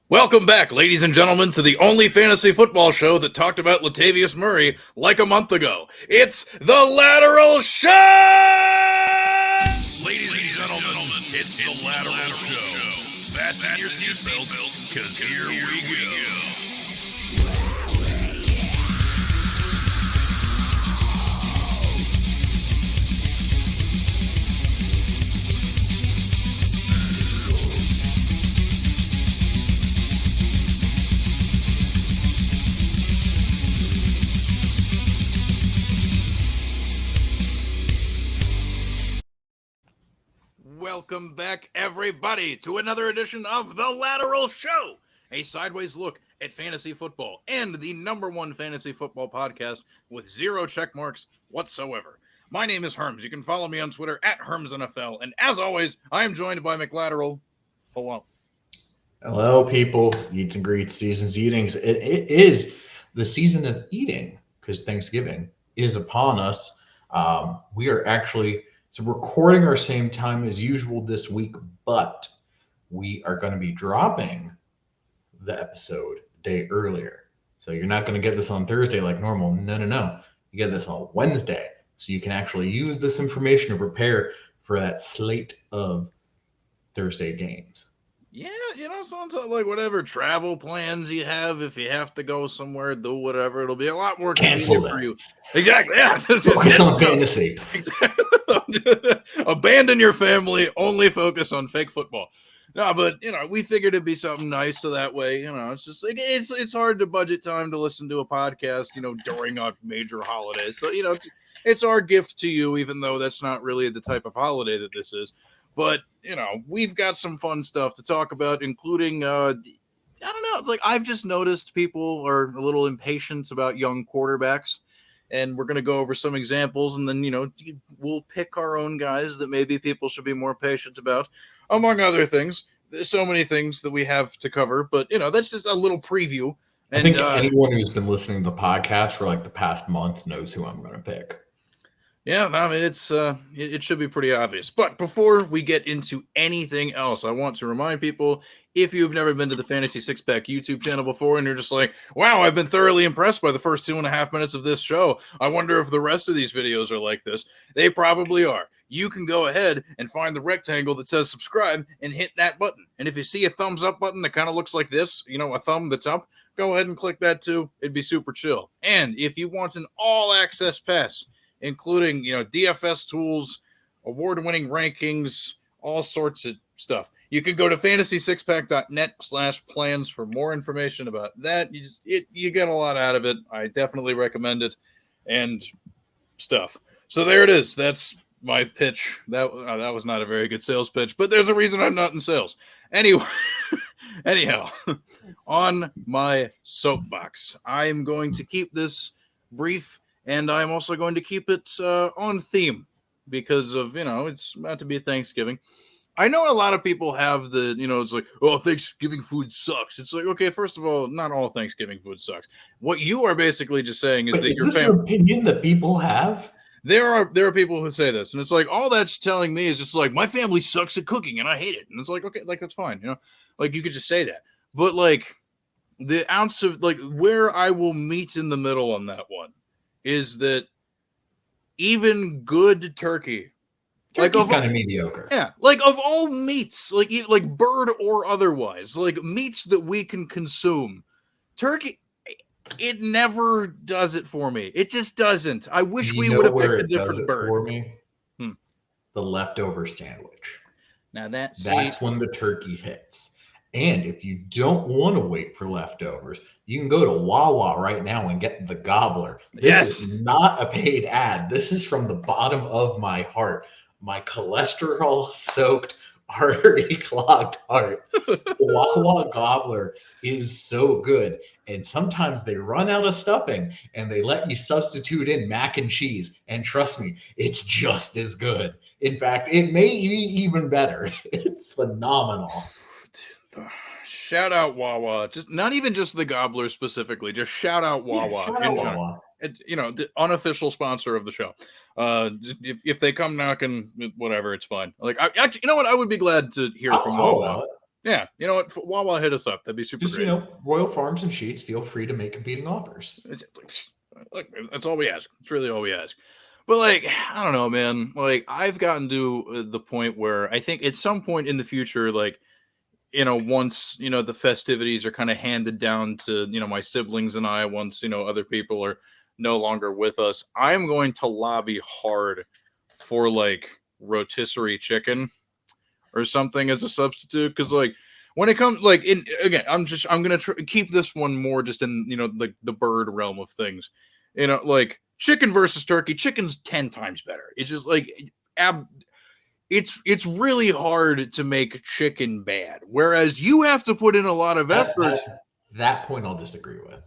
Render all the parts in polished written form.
Welcome back, ladies and gentlemen, to the only fantasy football show that talked about Latavius Murray like a month ago. It's the Lateral Show! Ladies and gentlemen, it's the Lateral Show. Fasten your seatbelts, because here we go. Welcome back, everybody, to another edition of the Lateral Show, a sideways look at fantasy football and the number one fantasy football podcast with zero check marks whatsoever. My name is Herms. You can follow me on Twitter at HermsNFL, and as always, I am joined by McLateral. Hello. Hello, people. Eats and greets, seasons, eatings. It is the season of eating because Thanksgiving is upon us. We are actually recording our same time as usual this week, but we are going to be dropping the episode a day earlier. So you're not going to get this on Thursday like normal. No. You get this on Wednesday. So you can actually use this information to prepare for that slate of Thursday games. Yeah, sometimes like whatever travel plans you have, if you have to go somewhere, do whatever, it'll be a lot more convenient for you. Exactly. Yeah. Focus on fantasy. Exactly. Abandon your family. Only focus on fake football. No, but we figured it'd be something nice, so that way, it's just like it's hard to budget time to listen to a podcast, during a major holiday. So it's our gift to you, even though that's not really the type of holiday that this is. But, we've got some fun stuff to talk about, including, I don't know, it's like I've just noticed people are a little impatient about young quarterbacks, and we're going to go over some examples, and then, we'll pick our own guys that maybe people should be more patient about, among other things. There's so many things that we have to cover, but, that's just a little preview. And, I think anyone who's been listening to the podcast for like the past month knows who I'm going to pick. Yeah, I mean, it should be pretty obvious. But before we get into anything else, I want to remind people, if you've never been to the Fantasy Six Pack YouTube channel before and you're just like, wow, I've been thoroughly impressed by the first 2.5 minutes of this show. I wonder if the rest of these videos are like this. They probably are. You can go ahead and find the rectangle that says subscribe and hit that button. And if you see a thumbs up button that kind of looks like this, a thumb that's up, go ahead and click that too. It'd be super chill. And if you want an all-access pass, including, DFS tools, award-winning rankings, all sorts of stuff, you can go to fantasy6pack.net/plans for more information about that. You get a lot out of it. I definitely recommend it and stuff. So there it is. That's my pitch. That was not a very good sales pitch, but there's a reason I'm not in sales. Anyhow, on my soapbox, I'm going to keep this brief. And I'm also going to keep it on theme because of, it's about to be Thanksgiving. I know a lot of people have it's like, oh, Thanksgiving food sucks. It's like, okay, first of all, not all Thanksgiving food sucks. What you are basically just saying is that your family. Is this an opinion that people have? There are people who say this, and it's like, all that's telling me is just like, my family sucks at cooking and I hate it. And it's like, okay, like, that's fine. Like you could just say that. But like the ounce of like where I will meet in the middle on that one is that even good turkey, turkey's kind of mediocre. Yeah, like of all meats, like bird or otherwise, like meats that we can consume, turkey, it never does it for me. It just doesn't. I wish we would have picked a different bird. For me, the leftover sandwich. Now that's when the turkey hits. And if you don't want to wait for leftovers, you can go to Wawa right now and get the gobbler. This is not a paid ad. This is from the bottom of my heart. My cholesterol-soaked, artery-clogged heart. The Wawa gobbler is so good. And sometimes they run out of stuffing and they let you substitute in mac and cheese. And trust me, it's just as good. In fact, it may be even better. It's phenomenal. Shout out Wawa. Just not even just the gobbler specifically. Just shout out Wawa. Shout out Wawa. The unofficial sponsor of the show. If they come knocking, whatever, it's fine. Like, actually, you know what? I would be glad to hear from Wawa. Yeah, you know what? Wawa, hit us up. That'd be super Just, great. Royal Farms and Sheets, feel free to make competing offers. Look, that's all we ask. It's really all we ask. But like, I don't know, man. Like, I've gotten to the point where I think at some point in the future, like, once the festivities are kind of handed down to my siblings and I, once other people are no longer with us, I'm going to lobby hard for like rotisserie chicken or something as a substitute, because like when it comes like again, I'm gonna keep this one more just in like the bird realm of things, like chicken versus turkey. Chicken's 10 times better. It's just like it's really hard to make chicken bad, whereas you have to put in a lot of effort. That point I'll disagree with.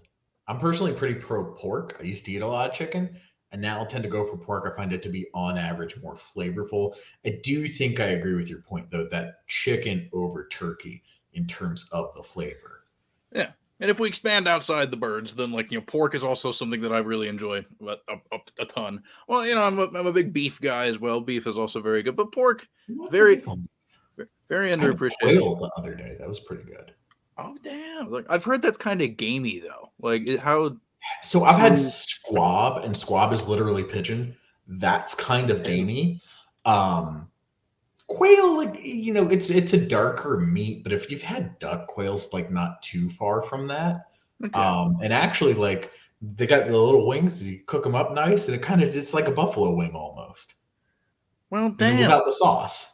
I'm personally pretty pro pork. I used to eat a lot of chicken, and now I'll tend to go for pork. I find it to be on average more flavorful. I do think I agree with your point though, that chicken over turkey in terms of the flavor. Yeah. And if we expand outside the birds, then like pork is also something that I really enjoy a ton. Well, I'm a big beef guy as well. Beef is also very good, but pork very underappreciated. Quail the other day, that was pretty good. Oh damn! Like I've heard that's kind of gamey though. Like how? So I've had squab, and squab is literally pigeon. That's kind of gamey. Quail, like it's a darker meat, but if you've had duck, quail's like not too far from that. Okay. And actually, like they got the little wings, you cook them up nice, and it kind of just like a buffalo wing almost. Well, damn. Without the sauce.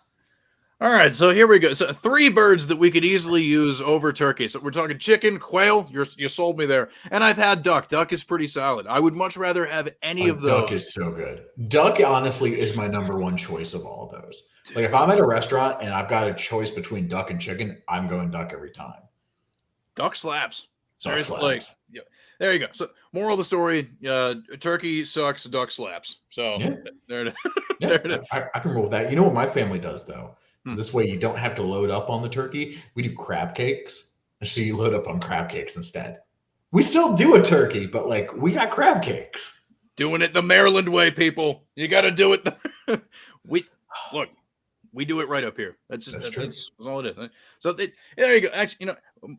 All right, so here we go. So 3 birds that we could easily use over turkey. So we're talking chicken, quail. You sold me there. And I've had duck. Duck is pretty solid. I would much rather have any of those. Duck is so good. Duck, honestly, is my number one choice of all those. Like if I'm at a restaurant and I've got a choice between duck and chicken, I'm going duck every time. Duck slaps. Seriously, like yeah. There you go. So moral of the story: turkey sucks, duck slaps. So yeah. there it is. I can roll with that. You know what my family does though? This way you don't have to load up on the turkey. We do crab cakes. So you load up on crab cakes instead. We still do a turkey, but like we got crab cakes. Doing it the Maryland way, people. You got to do it. We do it right up here. That's all it is. So there you go. Actually,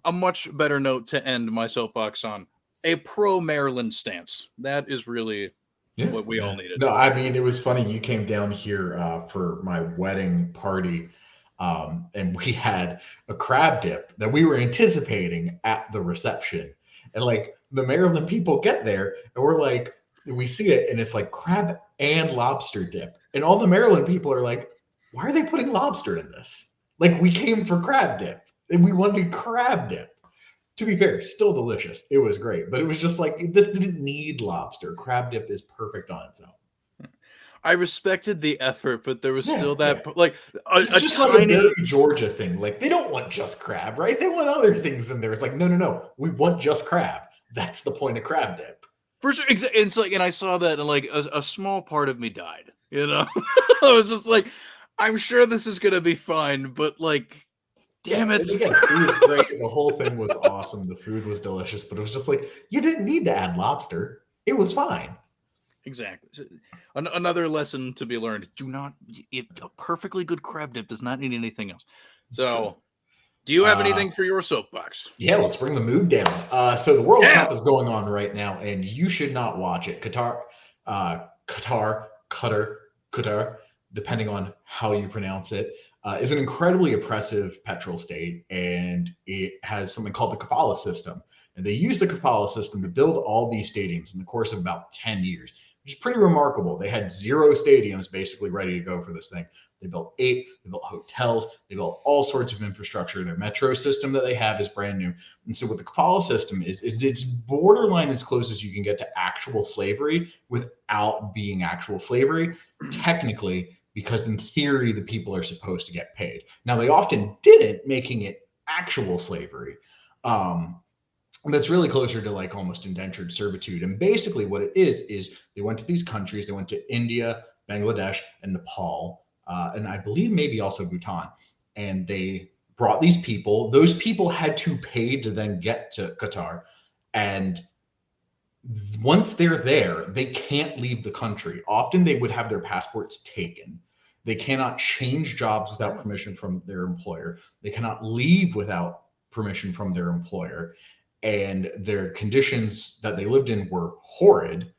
a much better note to end my soapbox on. A pro Maryland stance. That is really what we all needed. No, I mean, it was funny. You came down here for my wedding party, and we had a crab dip that we were anticipating at the reception. And like the Maryland people get there, and we're like, we see it, and it's like crab and lobster dip. And all the Maryland people are like, why are they putting lobster in this? Like we came for crab dip, and we wanted crab dip. To be fair, still delicious. It was great, but it was just like this didn't need lobster. Crab dip is perfect on its own. I respected the effort, but there was still that like it's just tiny... like a very Georgia thing. Like they don't want just crab, right? They want other things in there. It's like no. We want just crab. That's the point of crab dip. For sure. It's like, and I saw that, and like a small part of me died. I was just like, I'm sure this is gonna be fine, but like. Damn it. Again, it was great. The whole thing was awesome. The food was delicious, but it was just like, you didn't need to add lobster. It was fine. Exactly. Another lesson to be learned. A perfectly good crab dip does not need anything else. So, do you have anything for your soapbox? Yeah, let's bring the mood down. So the World Cup is going on right now, and you should not watch it. Qatar, depending on how you pronounce it. Is an incredibly oppressive petrol state, and it has something called the kafala system. And they used the kafala system to build all these stadiums in the course of about 10 years, which is pretty remarkable. They had 0 stadiums basically ready to go for this thing. They built 8, they built hotels, they built all sorts of infrastructure. Their metro system that they have is brand new. And so what the kafala system is it's borderline as close as you can get to actual slavery without being actual slavery, technically, because in theory, the people are supposed to get paid. Now, they often didn't, making it actual slavery. That's really closer to like almost indentured servitude. And basically what it is they went to these countries. They went to India, Bangladesh, and Nepal, and I believe maybe also Bhutan. And they brought these people. Those people had to pay to then get to Qatar. And once they're there, they can't leave the country. Often they would have their passports taken. They cannot change jobs without permission from their employer. They cannot leave without permission from their employer. And their conditions that they lived in were horrid.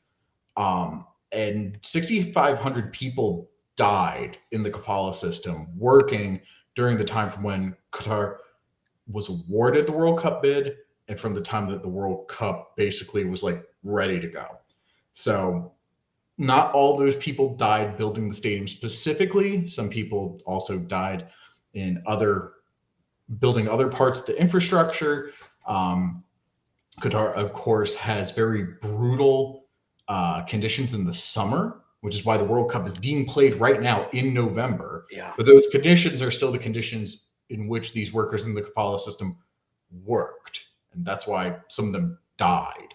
And 6,500 people died in the kafala system working during the time from when Qatar was awarded the World Cup bid and from the time that the World Cup basically was like ready to go. So not all those people died building the stadium specifically. Some people also died in building other parts of the infrastructure. Qatar, of course, has very brutal conditions in the summer, which is why the World Cup is being played right now in November. Yeah. But those conditions are still the conditions in which these workers in the kafala system worked. And that's why some of them died.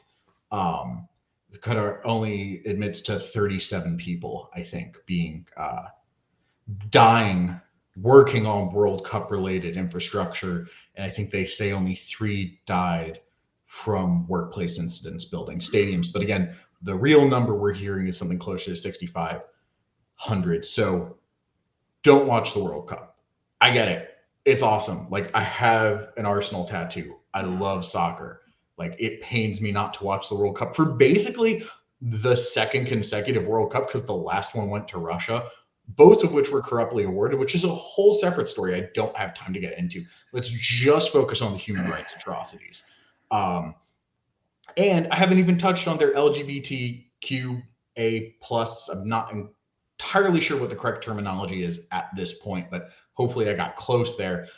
Qatar only admits to 37 people, I think, being dying working on World Cup related infrastructure. And I think they say only 3 died from workplace incidents building stadiums. But again, the real number we're hearing is something closer to 6,500. So don't watch the World Cup. I get it. It's awesome. Like, I have an Arsenal tattoo. I love soccer. Like, it pains me not to watch the World Cup for basically the second consecutive World Cup, because the last one went to Russia, both of which were corruptly awarded, which is a whole separate story I don't have time to get into. Let's just focus on the human rights atrocities. And I haven't even touched on their LGBTQA+. I'm not entirely sure what the correct terminology is at this point, but hopefully I got close there.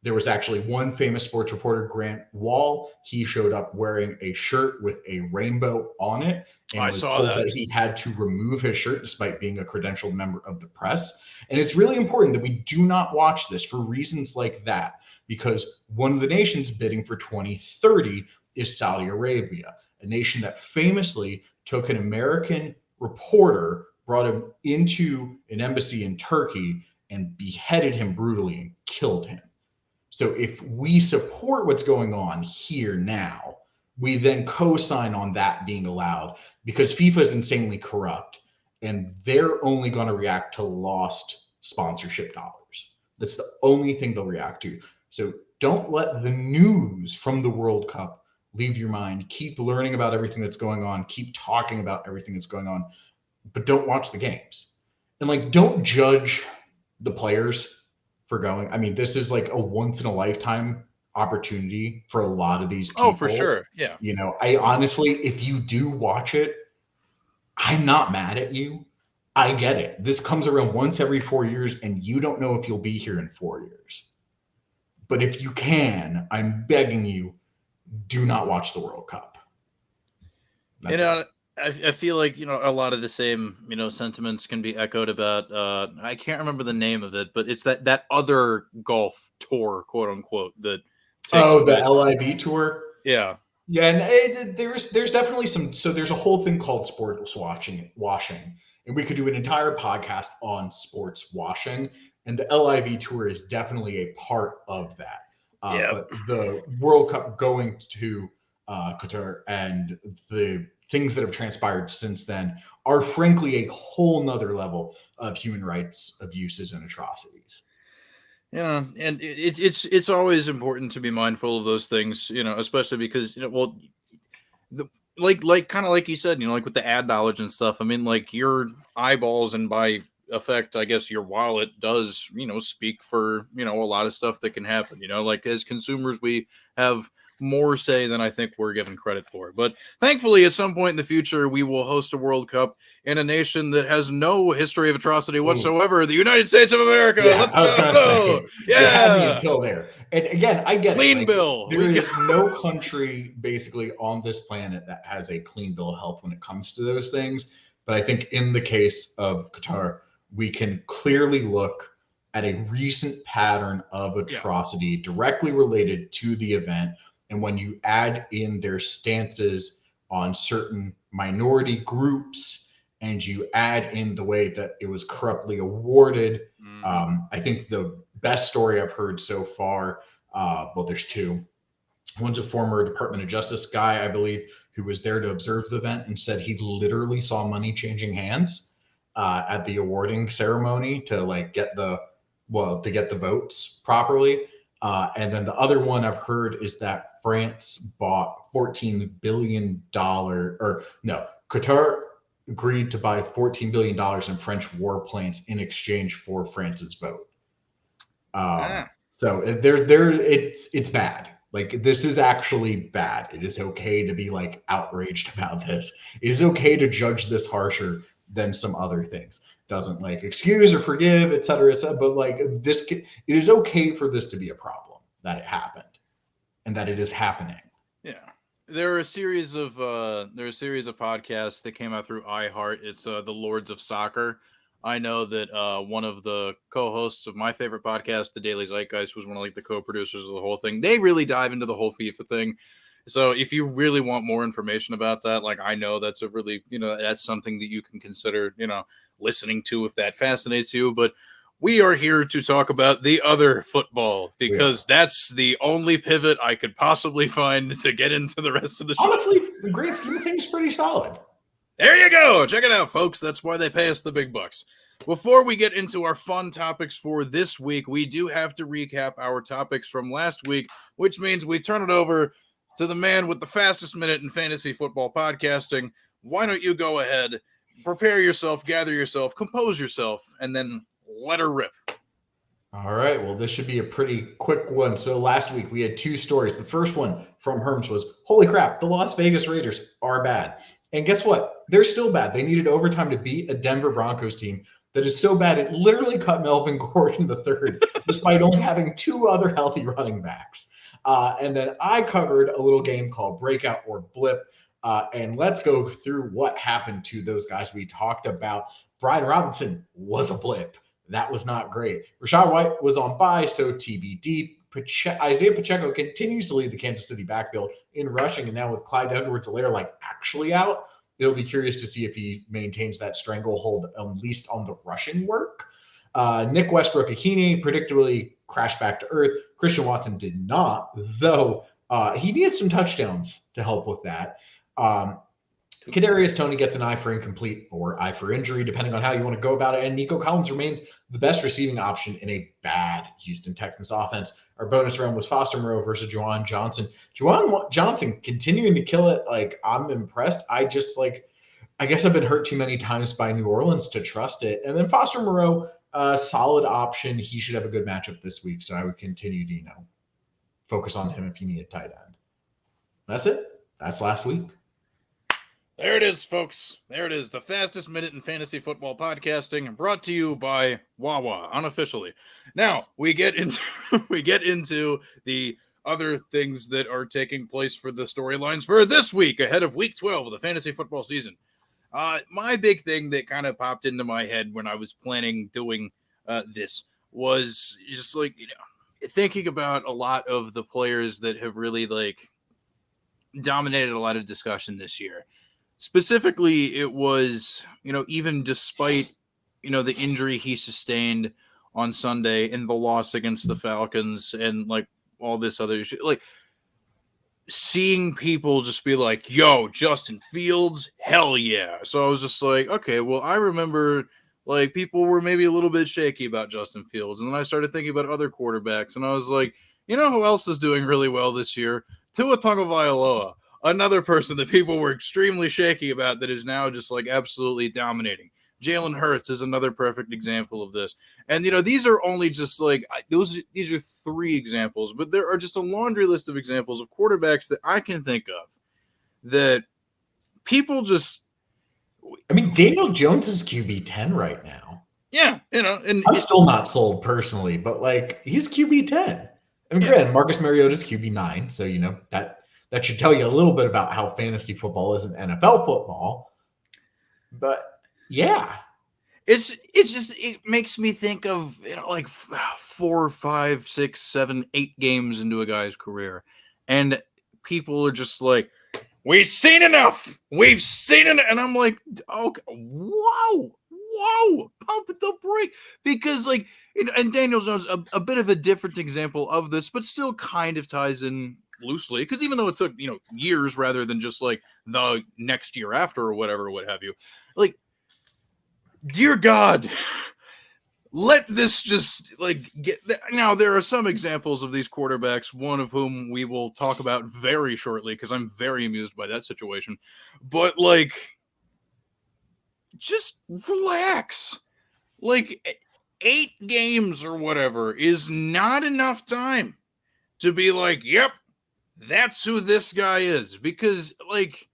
There was actually one famous sports reporter, Grant Wall. He showed up wearing a shirt with a rainbow on it and was told that he had to remove his shirt despite being a credentialed member of the press. And it's really important that we do not watch this for reasons like that, because one of the nations bidding for 2030 is Saudi Arabia, a nation that famously took an American reporter, brought him into an embassy in Turkey, and beheaded him brutally and killed him. So if we support what's going on here now, we then co-sign on that being allowed, because FIFA is insanely corrupt and they're only going to react to lost sponsorship dollars. That's the only thing they'll react to. So don't let the news from the World Cup leave your mind. Keep learning about everything that's going on. Keep talking about everything that's going on, but don't watch the games. And like, don't judge the players for going. I mean, this is like a once in a lifetime opportunity for a lot of these people. Oh, for sure. Yeah. You know, I honestly, if you do watch it, I'm not mad at you. I get it. This comes around once every 4 years and you don't know if you'll be here in 4 years. But if you can, I'm begging you, do not watch the World Cup. That's I feel like, a lot of the same, sentiments can be echoed about, I can't remember the name of it, but it's that other golf tour, quote unquote, that takes the LIV tour. Yeah. Yeah. And there's definitely so there's a whole thing called sports washing, and we could do an entire podcast on sports washing, and the LIV tour is definitely a part of that. But the World Cup going to Qatar and the things that have transpired since then are frankly a whole nother level of human rights abuses and atrocities. Yeah, and it's always important to be mindful of those things, especially because kind of like you said, like with the ad knowledge and stuff. I mean, like your eyeballs and by effect, I guess your wallet does, speak for a lot of stuff that can happen. Like as consumers, we have more say than I think we're given credit for. But thankfully, at some point in the future, we will host a World Cup in a nation that has no history of atrocity whatsoever, the United States of America. Yeah, Let's I was going to say, yeah. You had me until there. And again, I get clean it. Like, bill. There is no country basically on this planet that has a clean bill of health when it comes to those things. But I think in the case of Qatar, we can clearly look at a recent pattern of atrocity directly related to the event. And when you add in their stances on certain minority groups and you add in the way that it was corruptly awarded, I think the best story I've heard so far, well, there's two. One's a former Department of Justice guy, I believe, who was there to observe the event and said he literally saw money changing hands at the awarding ceremony to like get the votes properly. And then the other one I've heard is that France bought $14 billion, or no, Qatar agreed to buy $14 billion in French warplanes in exchange for France's vote. So it's bad. Like, this is actually bad. It is okay to be like outraged about this. It is okay to judge this harsher than some other things. Doesn't like excuse or forgive, et cetera, but like it is okay for this to be a problem, that it happened and that it is happening. Yeah. There are a series of podcasts that came out through iHeart. It's the Lords of Soccer. I know that one of the co-hosts of my favorite podcast, The Daily Zeitgeist, was one of like the co-producers of the whole thing. They really dive into the whole FIFA thing. So if you really want more information about that, like, I know that's a really, that's something that you can consider, listening to if that fascinates you. But we are here to talk about the other football, because that's the only pivot I could possibly find to get into the rest of the show. Honestly, the great scheme of things is pretty solid. There you go. Check it out, folks. That's why they pay us the big bucks. Before we get into our fun topics for this week, we do have to recap our topics from last week, which means we turn it over to the man with the fastest minute in fantasy football podcasting. Why don't you go ahead, prepare yourself, gather yourself, compose yourself, and then let her rip. All right. Well, this should be a pretty quick one. So last week we had two stories. The first one from Herms was, holy crap, the Las Vegas Raiders are bad. And guess what? They're still bad. They needed overtime to beat a Denver Broncos team that is so bad it literally cut Melvin Gordon the third, despite only having two other healthy running backs. And then I covered a little game called Breakout or Blip. And let's go through what happened to those guys. We talked about Brian Robinson was a blip. That was not great. Rachaad White was on bye, so TBD. Isiah Pacheco continues to lead the Kansas City backfield in rushing, and now with Clyde Edwards-Helaire like actually out, it'll be curious to see if he maintains that stranglehold, at least on the rushing work. Nick Westbrook-Ikhine predictably crashed back to earth. Christian Watson did not, though he needed some touchdowns to help with that. Kadarius Toney gets an eye for incomplete or eye for injury, depending on how you want to go about it. And Nico Collins remains the best receiving option in a bad Houston Texans offense. Our bonus round was Foster Moreau versus Juwan Johnson. Juwan Johnson continuing to kill it. Like, I'm impressed. I guess I've been hurt too many times by New Orleans to trust it. And then Foster Moreau, solid option. He should have a good matchup this week. So I would continue to, focus on him if you need a tight end. That's it. That's last week. There it is, folks. There it is. The fastest minute in fantasy football podcasting, brought to you by Wawa, unofficially. Now we get into the other things that are taking place for the storylines for this week ahead of week 12 of the fantasy football season. My big thing that kind of popped into my head when I was planning doing this was just like, thinking about a lot of the players that have really dominated a lot of discussion this year. Specifically, it was, even despite, the injury he sustained on Sunday and the loss against the Falcons and all this other shit, seeing people just be like, yo, Justin Fields, hell yeah. So I was just like, okay, well, I remember people were maybe a little bit shaky about Justin Fields. And then I started thinking about other quarterbacks and I was like, who else is doing really well this year? Tua Tagovailoa. Another person that people were extremely shaky about that is now just absolutely dominating. Jalen Hurts is another perfect example of this. And, these are only just these are three examples, but there are just a laundry list of examples of quarterbacks that I can think of that people just. Daniel Jones is QB 10 right now. Yeah. And I'm still not sold personally, but he's QB 10. Granted, Marcus Mariota's QB 9. So, that should tell you a little bit about how fantasy football is in NFL football. But yeah, it makes me think of 4, 5, 6, 7, 8 games into a guy's career, and people are just like, "We've seen enough. We've seen it," and I'm like, "Okay, whoa, pump the brake," because and Daniel Jones a bit of a different example of this, but still kind of ties in loosely, because even though it took years rather than just the next year after or whatever, what have you, dear God, let this just like get. Now, there are some examples of these quarterbacks, one of whom we will talk about very shortly because I'm very amused by that situation. But like, just relax. Like, 8 games or whatever is not enough time to be like, yep, that's who this guy is. Because, like,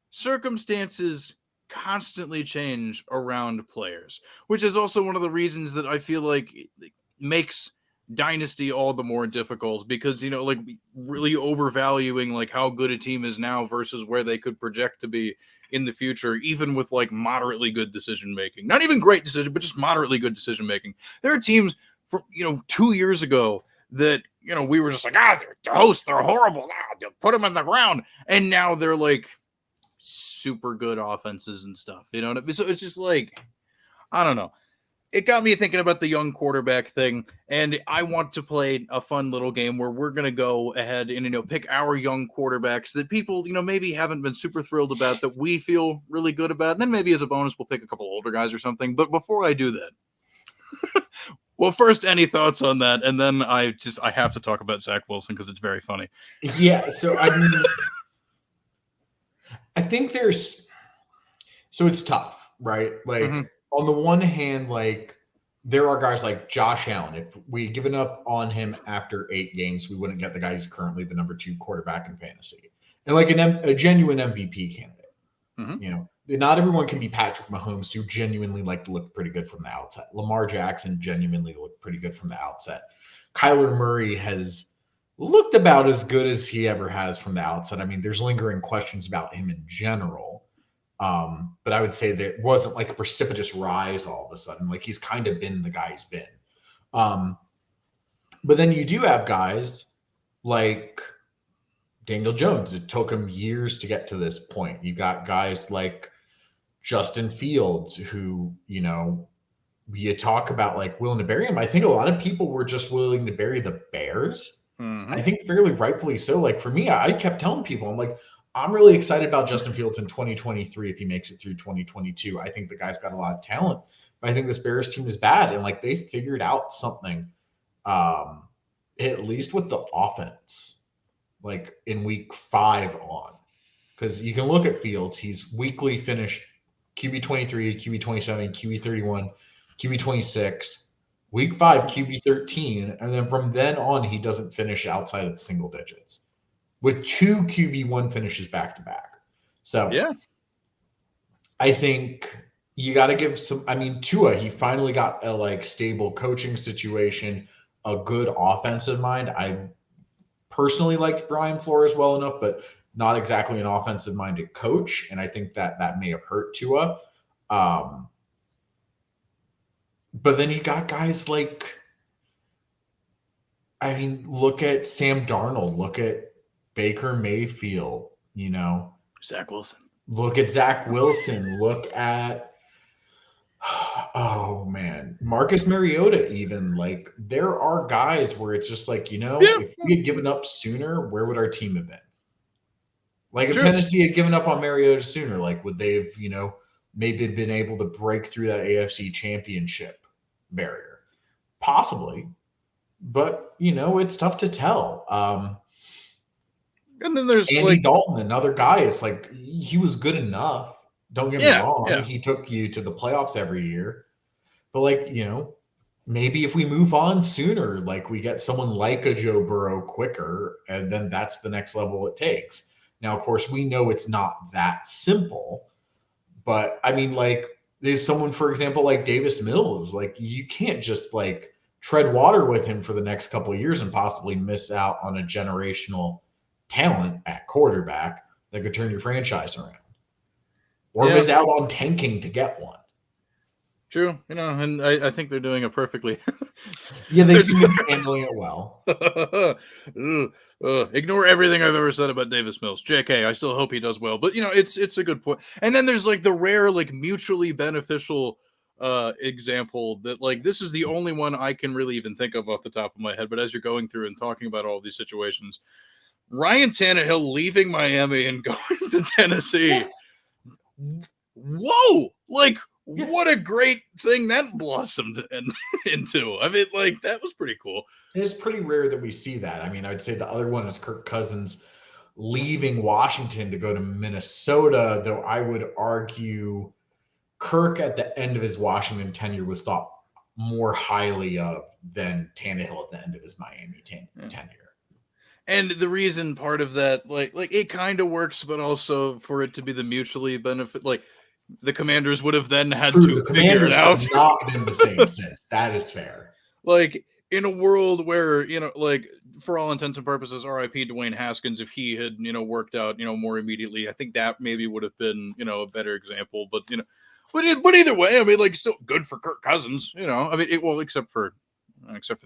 circumstances constantly change around players, which is also one of the reasons that I feel like it makes Dynasty all the more difficult because, you know, like really overvaluing like how good a team is now versus where they could project to be in the future, even with like moderately good decision making, not even great decision, but just moderately good decision making. There are teams from, 2 years ago that, we were just like, they're toast, they're horrible. Put them on the ground. And now they're like super good offenses and stuff. You know what I mean? So it's just like, I don't know. It got me thinking about the young quarterback thing, and I want to play a fun little game where we're going to go ahead and, pick our young quarterbacks that people, maybe haven't been super thrilled about that we feel really good about. And then maybe as a bonus, we'll pick a couple older guys or something. But before I do that, well, first, any thoughts on that? And then I have to talk about Zach Wilson because it's very funny. Yeah. So, I mean, I think so it's tough, right? Like, on the one hand, like, there are guys like Josh Allen. If we had given up on him after 8 games, we wouldn't get the guy who's currently the number 2 quarterback in fantasy. And like a genuine MVP candidate. Not everyone can be Patrick Mahomes, who genuinely like to look pretty good from the outset. Lamar Jackson genuinely looked pretty good from the outset. Kyler Murray has looked about as good as he ever has from the outset. I mean, there's lingering questions about him in general. But I would say there wasn't like a precipitous rise all of a sudden. Like, he's kind of been the guy he's been. But then you do have guys like Daniel Jones. It took him years to get to this point. You got guys like Justin Fields, who, you talk about like willing to bury him. I think a lot of people were just willing to bury the Bears. I think fairly rightfully so. Like, for me, I kept telling people, I'm like, I'm really excited about Justin Fields in 2023 if he makes it through 2022. I think the guy's got a lot of talent, but I think this Bears team is bad. And like, they figured out something, at least with the offense, like in week 5 on. Because you can look at Fields, he's weekly finished QB 23, QB 27, QB 31, QB 26, week 5, QB 13. And then from then on, he doesn't finish outside of the single digits, with 2 QB1 finishes back to back. So yeah, I think you got to give some. I mean, Tua, he finally got a like stable coaching situation, a good offensive mind. I personally liked Brian Flores well enough, but not exactly an offensive minded coach. And I think that may have hurt Tua. But then you got guys like, I mean, look at Sam Darnold, look at Baker Mayfield, Zach Wilson. Look at Zach Wilson. Look at, oh man, Marcus Mariota even. Like, there are guys where it's just like, if we had given up sooner, where would our team have been? Like, if Tennessee had given up on Mariota sooner, like, would they have, maybe been able to break through that AFC championship barrier? Possibly. But, it's tough to tell. And then there's Andy Dalton, another guy. It's like, he was good enough. Don't get me wrong. Yeah. He took you to the playoffs every year. But like, maybe if we move on sooner, like we get someone like a Joe Burrow quicker, and then that's the next level it takes. Now, of course, we know it's not that simple. But I mean, like, there's someone, for example, like Davis Mills. Like, you can't just like tread water with him for the next couple of years and possibly miss out on a generational talent at quarterback that could turn your franchise around, or miss out on tanking to get one. True, and I think they're doing it perfectly. Yeah, they seem to be handling it well. Ignore everything I've ever said about Davis Mills. JK, I still hope he does well, but it's a good point. And then there's like the rare, like mutually beneficial example that like this is the only one I can really even think of off the top of my head. But as you're going through and talking about all these situations, Ryan Tannehill leaving Miami and going to Tennessee. Whoa! Like, what a great thing that blossomed into. I mean, like, that was pretty cool. It's pretty rare that we see that. I mean, I'd say the other one is Kirk Cousins leaving Washington to go to Minnesota, though I would argue Kirk at the end of his Washington tenure was thought more highly of than Tannehill at the end of his Miami tenure. And the reason part of that, like it kind of works, but also for it to be the mutually benefit, like the Commanders would have then had True, to the figure it Commanders out. have not been the same since. That is fair. Like, in a world where, like, for all intents and purposes, R.I.P. Dwayne Haskins, if he had, worked out, more immediately, I think that maybe would have been, a better example. But, but either way, I mean, like, still good for Kirk Cousins, I mean, except for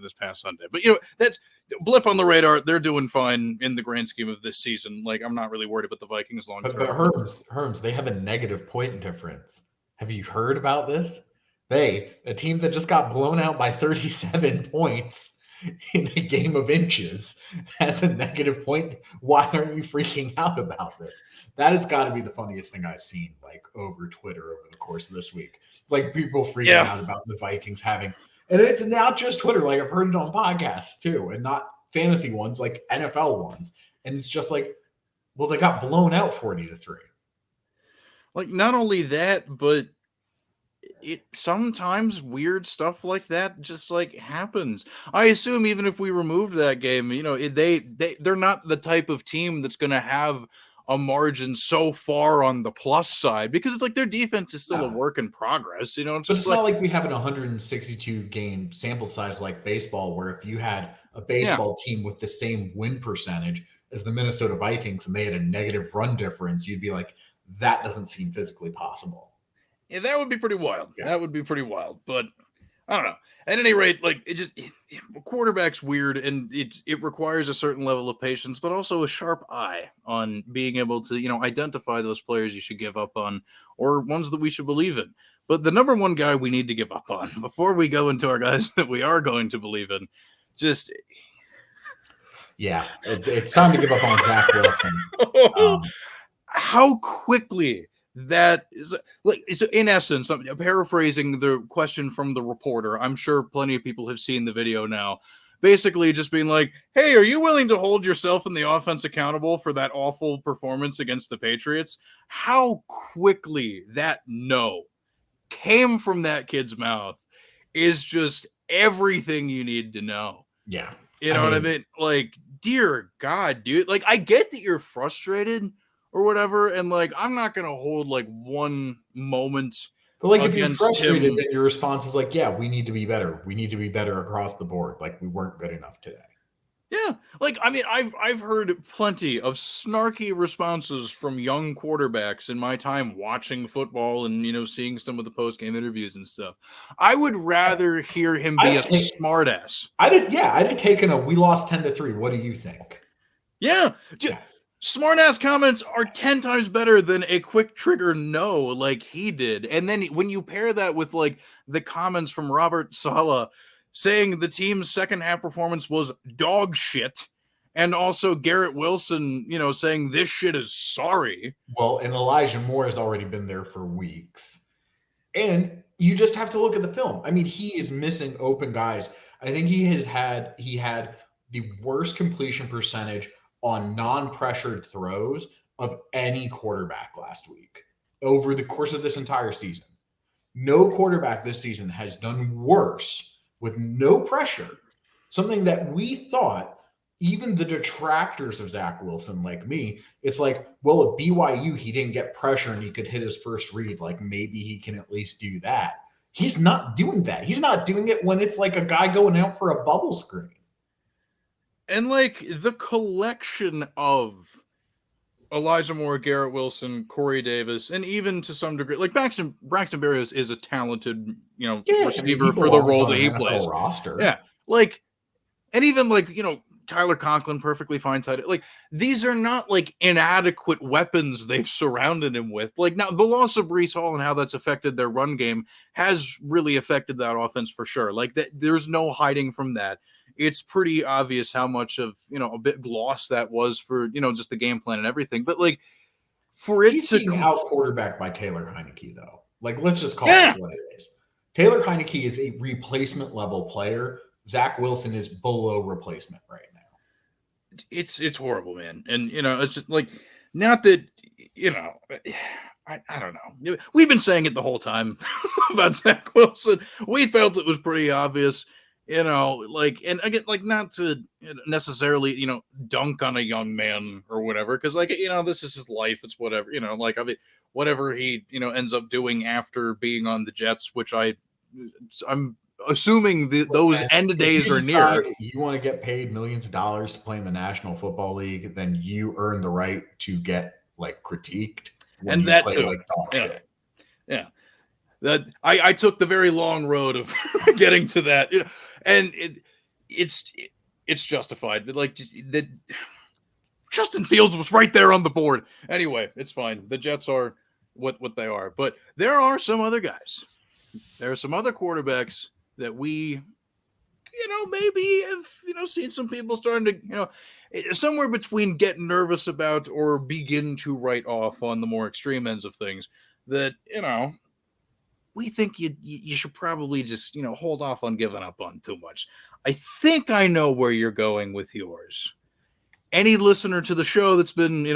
this past Sunday. But, that's blip on the radar. They're doing fine in the grand scheme of this season. Like, I'm not really worried about the Vikings long term. But Herms, they have a negative point difference. Have you heard about this? A team that just got blown out by 37 points in a game of inches, has a negative point. Why aren't you freaking out about this? That has got to be the funniest thing I've seen, like, over Twitter over the course of this week. It's like people freaking out about the Vikings having, and it's not just Twitter. Like, I've heard it on podcasts too, and not fantasy ones, like NFL ones. And it's just like, well, they got blown out 40-3. Like, not only that, but it sometimes weird stuff like that just like happens. I assume even if we removed that game, they're not the type of team that's going to have a margin so far on the plus side, because it's like their defense is still a work in progress. It's not like we have an 162 game sample size like baseball, where if you had a baseball team with the same win percentage as the Minnesota Vikings and they had a negative run difference, you'd be like, that doesn't seem physically possible. Yeah, that would be pretty wild. Yeah. That would be pretty wild. But I don't know. At any rate, like, quarterback's weird, and it requires a certain level of patience, but also a sharp eye on being able to, identify those players you should give up on, or ones that we should believe in. But the number one guy we need to give up on before we go into our guys that we are going to believe in, it's time to give up on Zach Wilson. How quickly that is, like, it's in essence, I'm paraphrasing the question from the reporter. I'm sure plenty of people have seen the video now. Basically just being like, hey, are you willing to hold yourself and the offense accountable for that awful performance against the Patriots? How quickly that no came from that kid's mouth is just everything you need to know. Yeah. You know what I mean? Like, dear God, dude. Like, I get that you're frustrated or whatever, and like, I'm not gonna hold like one moment. But like, if you're frustrated, then your response is like, yeah, we need to be better. We need to be better across the board. Like, we weren't good enough today. Yeah, like, I mean, I've heard plenty of snarky responses from young quarterbacks in my time watching football and seeing some of the post-game interviews and stuff. I would rather hear him be a smartass. I'd have taken we lost 10-3. What do you think? Yeah. Smart-ass comments are 10 times better than a quick trigger no like he did. And then when you pair that with like the comments from Robert Saleh saying the team's second half performance was dog shit, and also Garrett Wilson, saying this shit is sorry. Well, and Elijah Moore has already been there for weeks. And you just have to look at the film. I mean, he is missing open guys. I think he had the worst completion percentage on non-pressured throws of any quarterback last week over the course of this entire season. No quarterback this season has done worse with no pressure, something that we thought, even the detractors of Zach Wilson like me, it's like, well, at BYU, he didn't get pressure and he could hit his first read. Like, maybe he can at least do that. He's not doing that. He's not doing it when it's like a guy going out for a bubble screen. And like the collection of Elijah Moore, Garrett Wilson, Corey Davis, and even to some degree, like Braxton Berrios is a talented, receiver for the role that he plays. Roster. Yeah. Like, and even like, Tyler Conklin, perfectly fine side. Like, these are not like inadequate weapons they've surrounded him with. Like, now the loss of Breece Hall and how that's affected their run game has really affected that offense for sure. Like, that, there's no hiding from that. It's pretty obvious how much of, a bit loss that was for, just the game plan and everything. But like, for it He's being out quarterbacked by Taylor Heineke, though. Like, let's just call it what it is. Taylor Heineke is a replacement level player. Zach Wilson is below replacement right now. It's horrible, man. And, it's just like, not that, I don't know. We've been saying it the whole time about Zach Wilson. We felt it was pretty obvious, and again, like, not to necessarily, dunk on a young man or whatever, because, like, this is his life. It's whatever, like, I mean, whatever he, ends up doing after being on the Jets, which I'm assuming those end days are near. You want to get paid millions of dollars to play in the National Football League, then you earn the right to get, like, critiqued. And that play, too. Like, dog shit. Yeah. That I took the very long road of getting to that, and it's justified. Like, that Justin Fields was right there on the board. Anyway, it's fine. The Jets are what they are, but there are some other guys. There are some other quarterbacks that we, maybe have, seen some people starting to, somewhere between get nervous about or begin to write off on the more extreme ends of things that, we think you should probably just, hold off on giving up on too much. I think I know where you're going with yours. Any listener to the show that's been,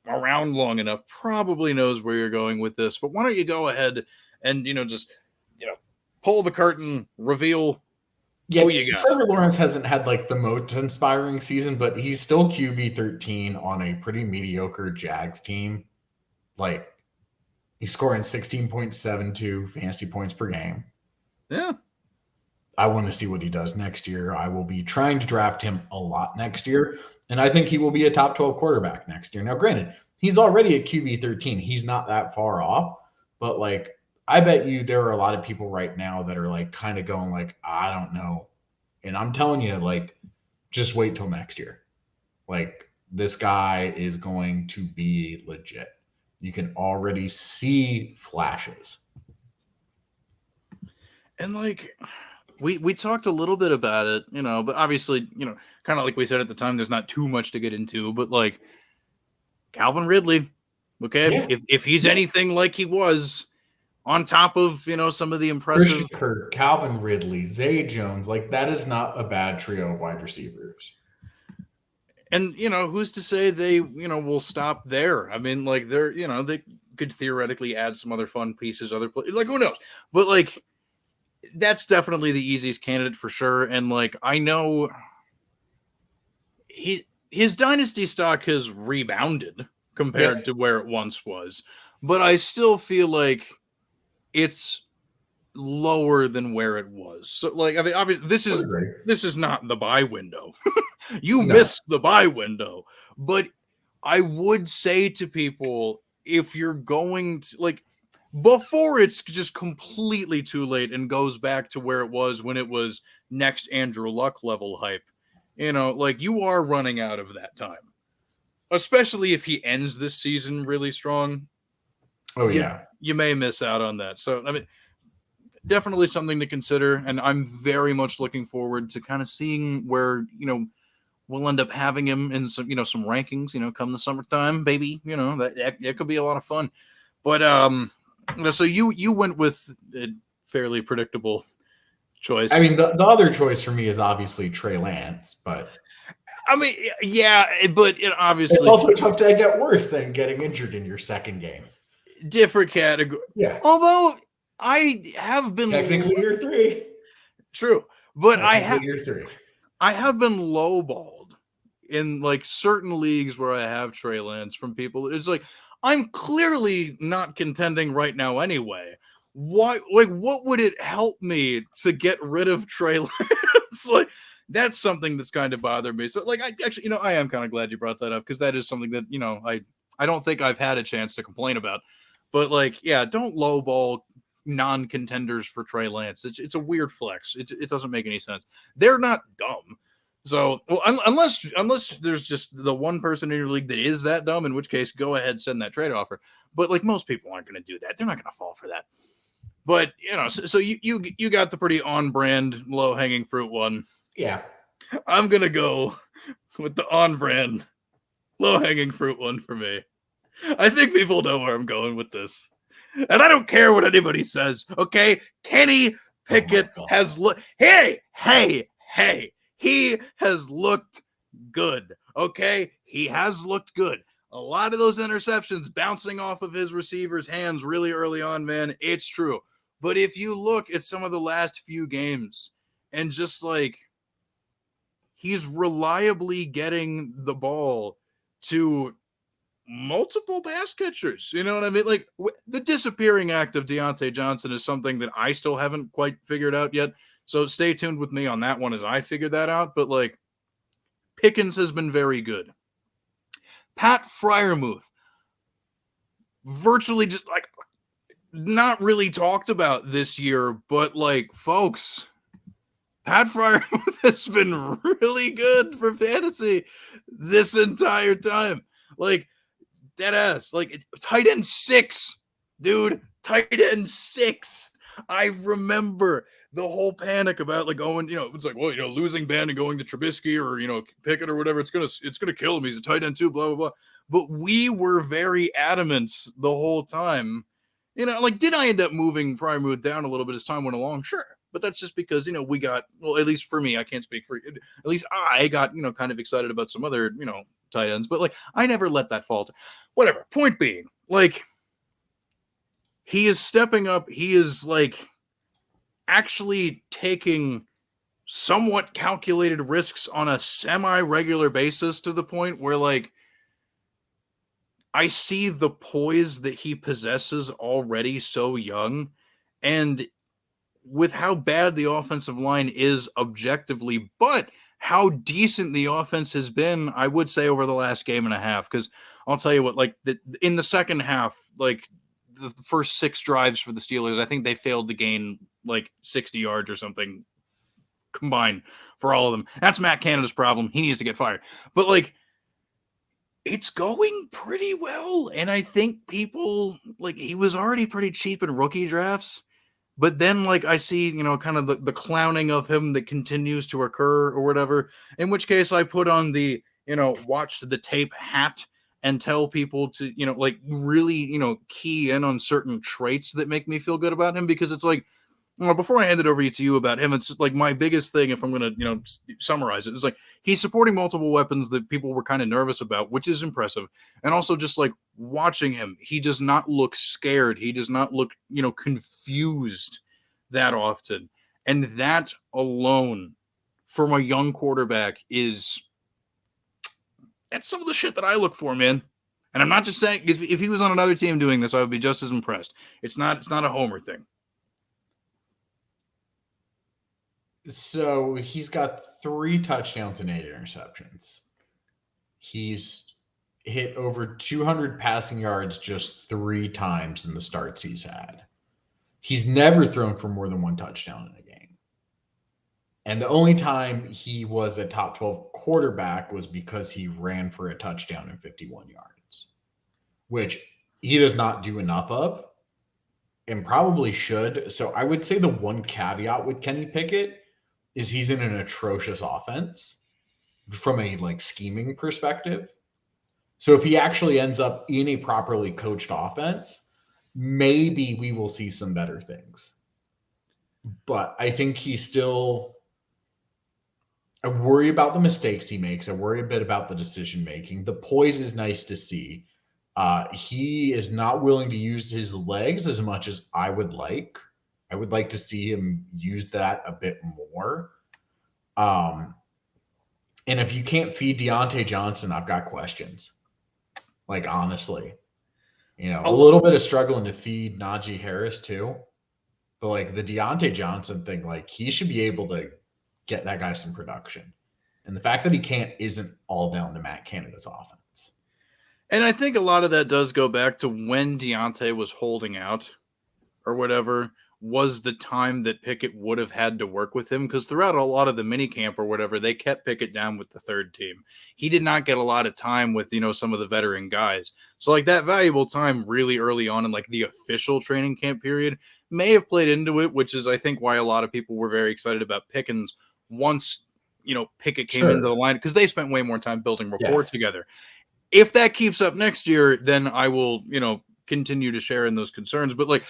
around long enough probably knows where you're going with this, but why don't you go ahead and, just, pull the curtain, reveal who you got. Trevor Lawrence hasn't had, like, the most inspiring season, but he's still QB 13 on a pretty mediocre Jags team. Like, he's scoring 16.72 fantasy points per game. Yeah. I want to see what he does next year. I will be trying to draft him a lot next year, and I think he will be a top 12 quarterback next year. Now, granted, he's already at QB 13. He's not that far off, but, like, I bet you there are a lot of people right now that are, like, kind of going, like, I don't know. And I'm telling you, like, just wait till next year. Like, this guy is going to be legit. You can already see flashes. And, like, we talked a little bit about it, but obviously, kind of like we said at the time, there's not too much to get into, but, like, Calvin Ridley, okay? Yeah. If he's anything like he was, on top of, some of the impressive Christian Kirk, Calvin Ridley, Zay Jones, like, that is not a bad trio of wide receivers. And, who's to say they, will stop there? I mean, like, they're, they could theoretically add some other fun pieces, like, who knows? But, like, that's definitely the easiest candidate for sure. And, like, I know his dynasty stock has rebounded compared to where it once was, but I still feel like it's lower than where it was. So, like, I mean, obviously, this is not the buy window. You missed the buy window. But I would say to people, if you're going to, like, before it's just completely too late and goes back to where it was when it was next Andrew Luck level hype, like, you are running out of that time. Especially if he ends this season really strong. Oh, yeah. You may miss out on that. So, I mean, definitely something to consider. And I'm very much looking forward to kind of seeing where, we'll end up having him in some, some rankings, come the summertime, baby. That could be a lot of fun. But, so you went with a fairly predictable choice. I mean, the other choice for me is obviously Trey Lance, but. I mean, yeah, but obviously. It's also tough to get worse than getting injured in your second game. Different category. Yeah. Although I have been technically year 3. True, but I have year 3. I have been lowballed in, like, certain leagues where I have Trey Lance from people. It's like, I'm clearly not contending right now anyway. Why? Like, what would it help me to get rid of Trey Lance? Like, that's something that's kind of bothered me. So, like, I actually, I am kind of glad you brought that up, because that is something that, I don't think I've had a chance to complain about. But, like, yeah, don't lowball non-contenders for Trey Lance. It's a weird flex. It doesn't make any sense. They're not dumb. So, well, unless there's just the one person in your league that is that dumb, in which case, go ahead, send that trade offer. But, like, most people aren't going to do that. They're not going to fall for that. But, so you got the pretty on-brand, low-hanging fruit one. Yeah. I'm going to go with the on-brand, low-hanging fruit one for me. I think people know where I'm going with this. And I don't care what anybody says, okay? Kenny Pickett has looked. Hey, he has looked good, okay? He has looked good. A lot of those interceptions bouncing off of his receivers' hands really early on, man. It's true. But if you look at some of the last few games and just like he's reliably getting the ball to multiple pass catchers. You know what I mean? Like the disappearing act of Deontay Johnson is something that I still haven't quite figured out yet. So stay tuned with me on that one as I figure that out. But like Pickens has been very good. Pat Freiermuth, virtually just like not really talked about this year, but like folks, Pat Freiermuth has been really good for fantasy this entire time. Like dead ass, like tight end 6, dude. Tight end 6. I remember the whole panic about like going, it's like, well, losing Ben and going to Trubisky or Pickett or whatever. It's gonna kill him. He's a tight end too. Blah blah blah. But we were very adamant the whole time. Like did I end up moving Freiermuth down a little bit as time went along? Sure. But that's just because, we got, well, at least for me, I can't speak for you. At least I got, kind of excited about some other, tight ends. But, like, I never let that fall. Whatever. Point being, like, he is stepping up. He is, like, actually taking somewhat calculated risks on a semi-regular basis to the point where, like, I see the poise that he possesses already so young. And with how bad the offensive line is objectively, but how decent the offense has been, I would say over the last game and a half. Because I'll tell you what, like in the second half, like the first 6 drives for the Steelers, I think they failed to gain like 60 yards or something combined for all of them. That's Matt Canada's problem. He needs to get fired. But like, it's going pretty well. And I think people, like, he was already pretty cheap in rookie drafts. But then, like, I see, kind of the clowning of him that continues to occur or whatever, in which case I put on the, watch the tape hat and tell people to, like, really, key in on certain traits that make me feel good about him. Because it's like, before I hand it over to you about him, it's just like my biggest thing, if I'm going to, summarize it, is like he's supporting multiple weapons that people were kind of nervous about, which is impressive. And also just like watching him, he does not look scared. He does not look, confused that often. And that alone from a young quarterback that's some of the shit that I look for, man. And I'm not just saying, if he was on another team doing this, I would be just as impressed. It's not a homer thing. So he's got 3 touchdowns and 8 interceptions. He's hit over 200 passing yards just 3 times in the starts he's had. He's never thrown for more than 1 touchdown in a game. And the only time he was a top 12 quarterback was because he ran for a touchdown in 51 yards, which he does not do enough of and probably should. So I would say the one caveat with Kenny Pickett is he's in an atrocious offense from a like scheming perspective. So if he actually ends up in a properly coached offense, maybe we will see some better things. But I think I worry about the mistakes he makes. I worry a bit about the decision making. The poise is nice to see. He is not willing to use his legs as much as I would like. I would like to see him use that a bit more. And if you can't feed Deontay Johnson, I've got questions. Like, honestly, a little bit of struggling to feed Najee Harris too. But like the Deontay Johnson thing, like he should be able to get that guy some production. And the fact that he can't isn't all down to Matt Canada's offense. And I think a lot of that does go back to when Deontay was holding out or whatever was the time that Pickett would have had to work with him. Because throughout a lot of the mini camp or whatever, they kept Pickett down with the third team. He did not get a lot of time with, some of the veteran guys. So like that valuable time really early on in like the official training camp period may have played into it, which is I think why a lot of people were very excited about Pickens once, Pickett came into the line because they spent way more time building rapport together. If that keeps up next year, then I will, continue to share in those concerns. But like,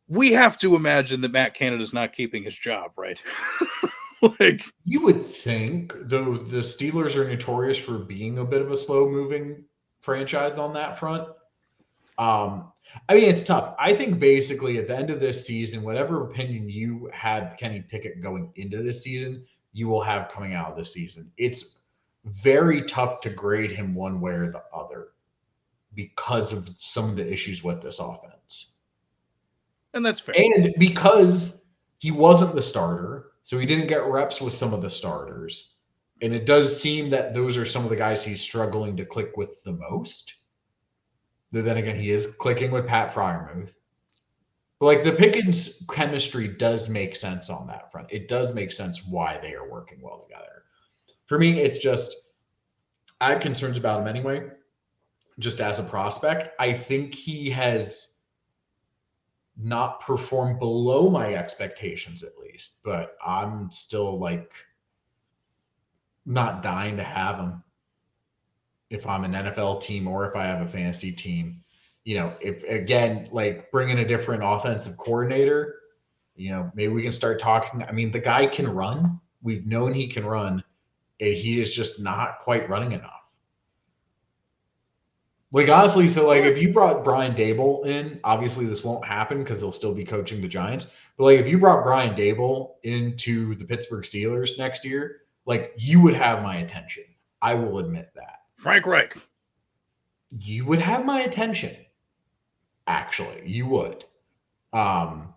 we have to imagine that Matt Canada's not keeping his job, right? Like, you would think, though, the Steelers are notorious for being a bit of a slow-moving franchise on that front. I mean, it's tough. I think basically at the end of this season, whatever opinion you had Kenny Pickett going into this season, you will have coming out of this season. It's very tough to grade him one way or the other because of some of the issues with this offense. And that's fair. And because he wasn't the starter, so he didn't get reps with some of the starters. And it does seem that those are some of the guys he's struggling to click with the most. But then again, he is clicking with Pat Freiermuth. But like, the Pickens chemistry does make sense on that front. It does make sense why they are working well together. For me, it's just, I have concerns about him anyway, just as a prospect. I think he has not performed below my expectations, at least. But I'm still like not dying to have him. If I'm an NFL team or if I have a fantasy team, you know, if again, like bring in a different offensive coordinator, you know, maybe we can start talking. I mean, the guy can run. We've known he can run, and he is just not quite running enough. Like, honestly, so like if you brought Brian Daboll in, obviously this won't happen because he'll still be coaching the Giants. But like if you brought Brian Daboll into the Pittsburgh Steelers next year, like you would have my attention. I will admit that. Frank Reich. You would have my attention. Actually, you would. Not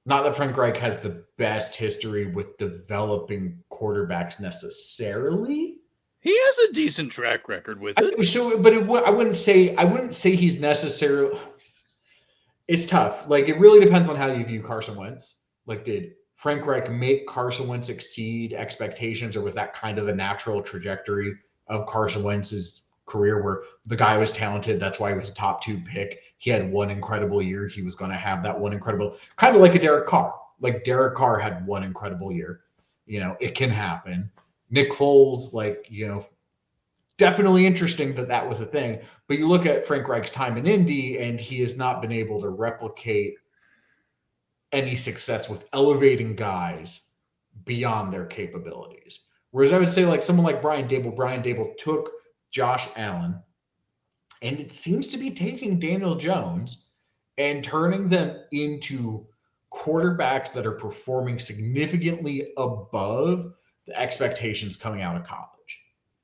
that Frank Reich has the best history with developing quarterbacks necessarily. He has a decent track record with it. I wouldn't say he's necessarily. It's tough. Like, it really depends on how you view Carson Wentz. Like, did Frank Reich make Carson Wentz exceed expectations, or was that kind of the natural trajectory of Carson Wentz's career, where the guy was talented? That's why he was a top 2 pick. He had one incredible year. He was going to have that one incredible, kind of like a Derek Carr. Like Derek Carr had one incredible year. You know, it can happen. Nick Foles, like, you know, definitely interesting that was a thing. But you look at Frank Reich's time in Indy, and he has not been able to replicate any success with elevating guys beyond their capabilities. Whereas I would say like someone like Brian Daboll took Josh Allen, and it seems to be taking Daniel Jones and turning them into quarterbacks that are performing significantly above the expectations coming out of college.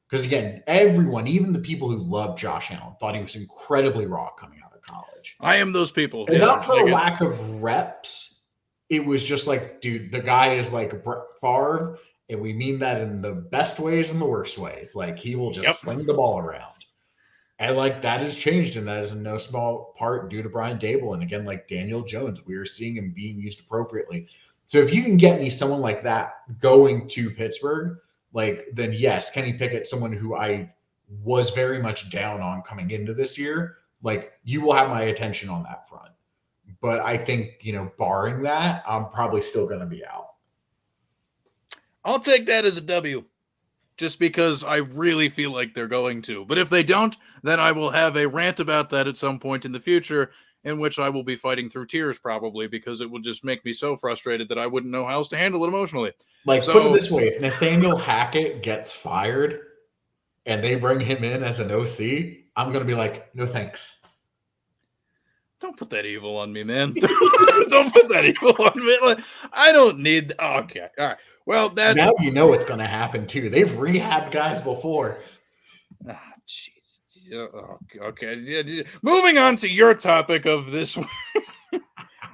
Because again, everyone, even the people who love Josh Allen, thought he was incredibly raw coming out of college. I am those people. And not for a lack of reps. It was just like, dude, the guy is like Brett Favre. And we mean that in the best ways and the worst ways. Like, he will just sling the ball around. And, like, that has changed, and that is in no small part due to Brian Daboll. And, again, like Daniel Jones, we are seeing him being used appropriately. So if you can get me someone like that going to Pittsburgh, like, then yes, Kenny Pickett, someone who I was very much down on coming into this year, like, you will have my attention on that front. But I think, you know, barring that, I'm probably still going to be out. I'll take that as a W, just because I really feel like they're going to. But if they don't, then I will have a rant about that at some point in the future, in which I will be fighting through tears probably, because it will just make me so frustrated that I wouldn't know how else to handle it emotionally. Like, put it this way, if Nathaniel Hackett gets fired and they bring him in as an OC, I'm going to be like, no thanks. Don't put that evil on me, man. Don't put that evil on me. Like, I don't need. Okay. All right. Well, that. Now you know it's going to happen, too. They've rehabbed guys before. Ah, jeez. Okay. Moving on to your topic of this one.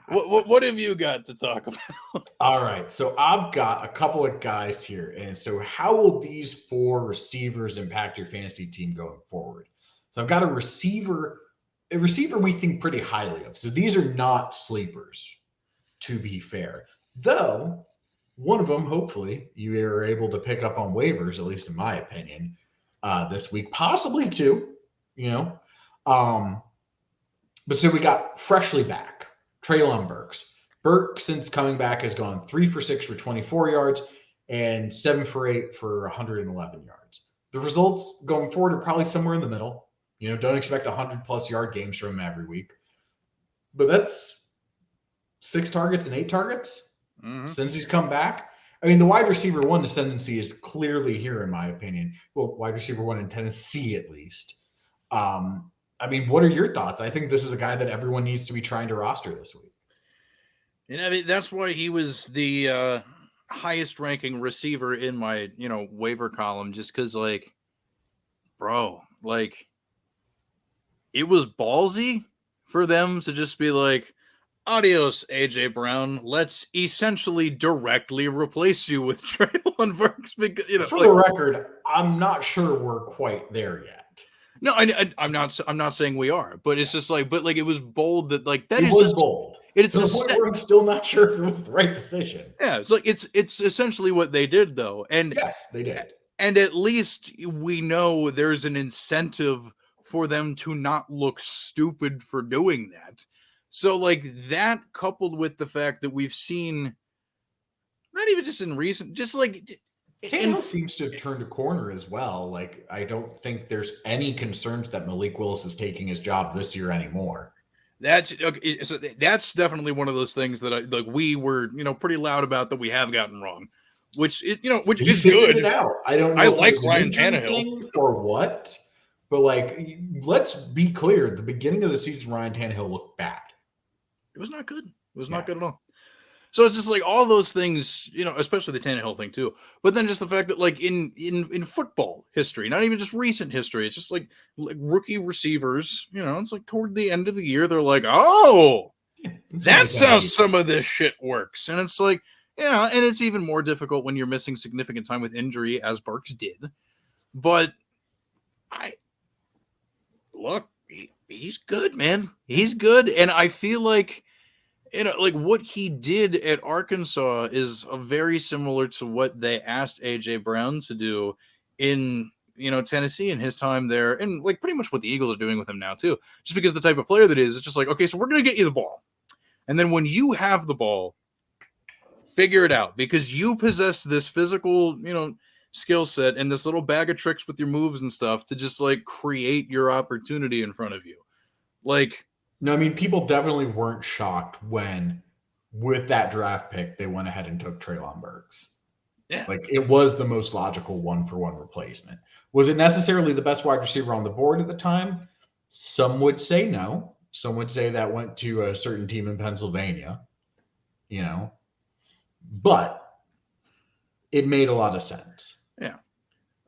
What have you got to talk about? All right. So I've got a couple of guys here. And so how will these 4 receivers impact your fantasy team going forward? So I've got a receiver we think pretty highly of. So these are not sleepers, to be fair. Though, one of them, hopefully, you are able to pick up on waivers, at least in my opinion, this week. Possibly 2, you know. But so we got freshly back, Treylon Burks. Burks, since coming back, has gone 3 for 6 for 24 yards and 7 for 8 for 111 yards. The results going forward are probably somewhere in the middle. Don't expect 100+ yard games from him every week. But that's 6 targets and 8 targets since he's come back. I mean, the wide receiver one ascendancy is clearly here, in my opinion. Well, wide receiver one in Tennessee, at least. I mean, what are your thoughts? I think this is a guy that everyone needs to be trying to roster this week. And I mean, that's why he was the highest ranking receiver in my, waiver column, just because, like, bro, like, it was ballsy for them to just be like, adios, AJ Brown. Let's essentially directly replace you with Treylon Burks. Because, for the record, I'm not sure we're quite there yet. No, I'm not saying we are, but it's just like, it was bold that, like, that it is was just bold. It's to the point where I'm still not sure if it was the right decision. Yeah, it's like it's essentially what they did, though, and yes, they did. And at least we know there's an incentive for them to not look stupid for doing that. So, like, that coupled with the fact that we've seen, not even just in recent, just like. Tannehill seems to have turned a corner as well. Like, I don't think there's any concerns that Malik Willis is taking his job this year anymore. That's okay. So that's definitely one of those things that we were, pretty loud about that we have gotten wrong, which is good. It out. I don't know. I like Ryan Tannehill or what, but like, let's be clear. At the beginning of the season, Ryan Tannehill looked bad. It was not good. It was not good at all. So it's just like all those things, especially the Tannehill thing too. But then just the fact that, like, in football history, not even just recent history, it's just like rookie receivers, it's like toward the end of the year, they're like, oh, that's how some of this shit works. And it's like, and it's even more difficult when you're missing significant time with injury, as Burks did. But he's good, man. He's good. And I feel like, like what he did at Arkansas is very similar to what they asked AJ Brown to do in, Tennessee in his time there. And like pretty much what the Eagles are doing with him now too, just because the type of player that is, it's just like, okay, so we're going to get you the ball. And then when you have the ball, figure it out, because you possess this physical, skill set and this little bag of tricks with your moves and stuff to just like create your opportunity in front of you. Like, no, I mean, people definitely weren't shocked when, with that draft pick, they went ahead and took Treylon Burks. Yeah. Like, it was the most logical one-for-one replacement. Was it necessarily the best wide receiver on the board at the time? Some would say no. Some would say that went to a certain team in Pennsylvania, But it made a lot of sense. Yeah.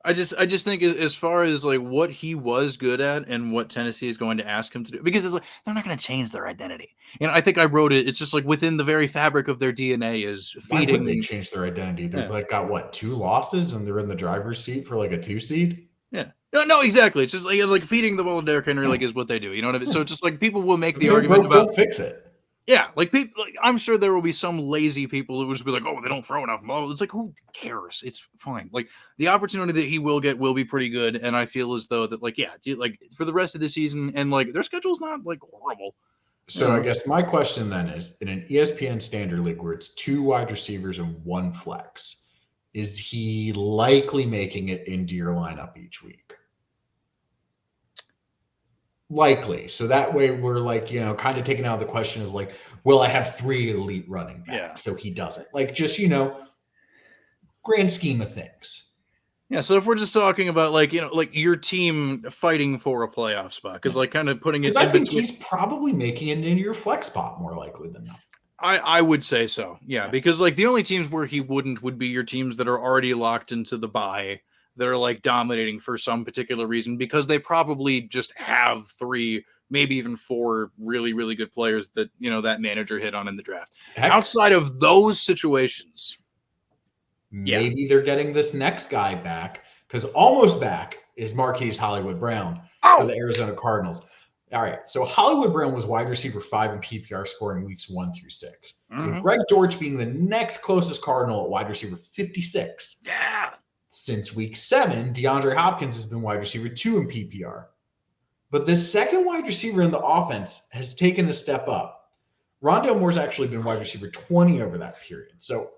I just think as far as like what he was good at and what Tennessee is going to ask him to do, because it's like they're not going to change their identity. I think I wrote it. It's just like within the very fabric of their DNA is feeding. Why would they change their identity? They've like got 2 losses and they're in the driver's seat for like a 2 seed. Yeah. No, exactly. It's just like feeding the ball to Derrick Henry like is what they do. You know what I mean? So it's just like people will make the argument about don't fix it. Yeah, like people. Like, I'm sure there will be some lazy people who will just be like, "Oh, they don't throw enough ball." It's like, who cares? It's fine. Like the opportunity that he will get will be pretty good, and I feel as though that, like, like for the rest of the season, and like their schedule's not like horrible. So I guess my question then is, in an ESPN standard league where it's 2 wide receivers and 1 flex, is he likely making it into your lineup each week? Likely. So that way we're like, kind of taking out the question is like, will I have 3 elite running backs? Yeah. So he doesn't. Like, just, grand scheme of things. Yeah. So if we're just talking about like, like your team fighting for a playoff spot, because like kind of putting it in I think between, he's probably making it into your flex spot more likely than not. I would say so. Yeah. Because like the only teams where he wouldn't would be your teams that are already locked into the bye, that are like dominating for some particular reason, because they probably just have 3, maybe even 4 really, really good players that, that manager hit on in the draft. Heck, outside of those situations, maybe they're getting this next guy back, because almost back is Marquise Hollywood Brown for the Arizona Cardinals. All right. So Hollywood Brown was wide receiver 5 in PPR scoring weeks 1 through 6. With Greg Dortch being the next closest Cardinal at wide receiver 56. Yeah. Since week 7, DeAndre Hopkins has been wide receiver 2 in PPR. But the second wide receiver in the offense has taken a step up. Rondale Moore's actually been wide receiver 20 over that period. So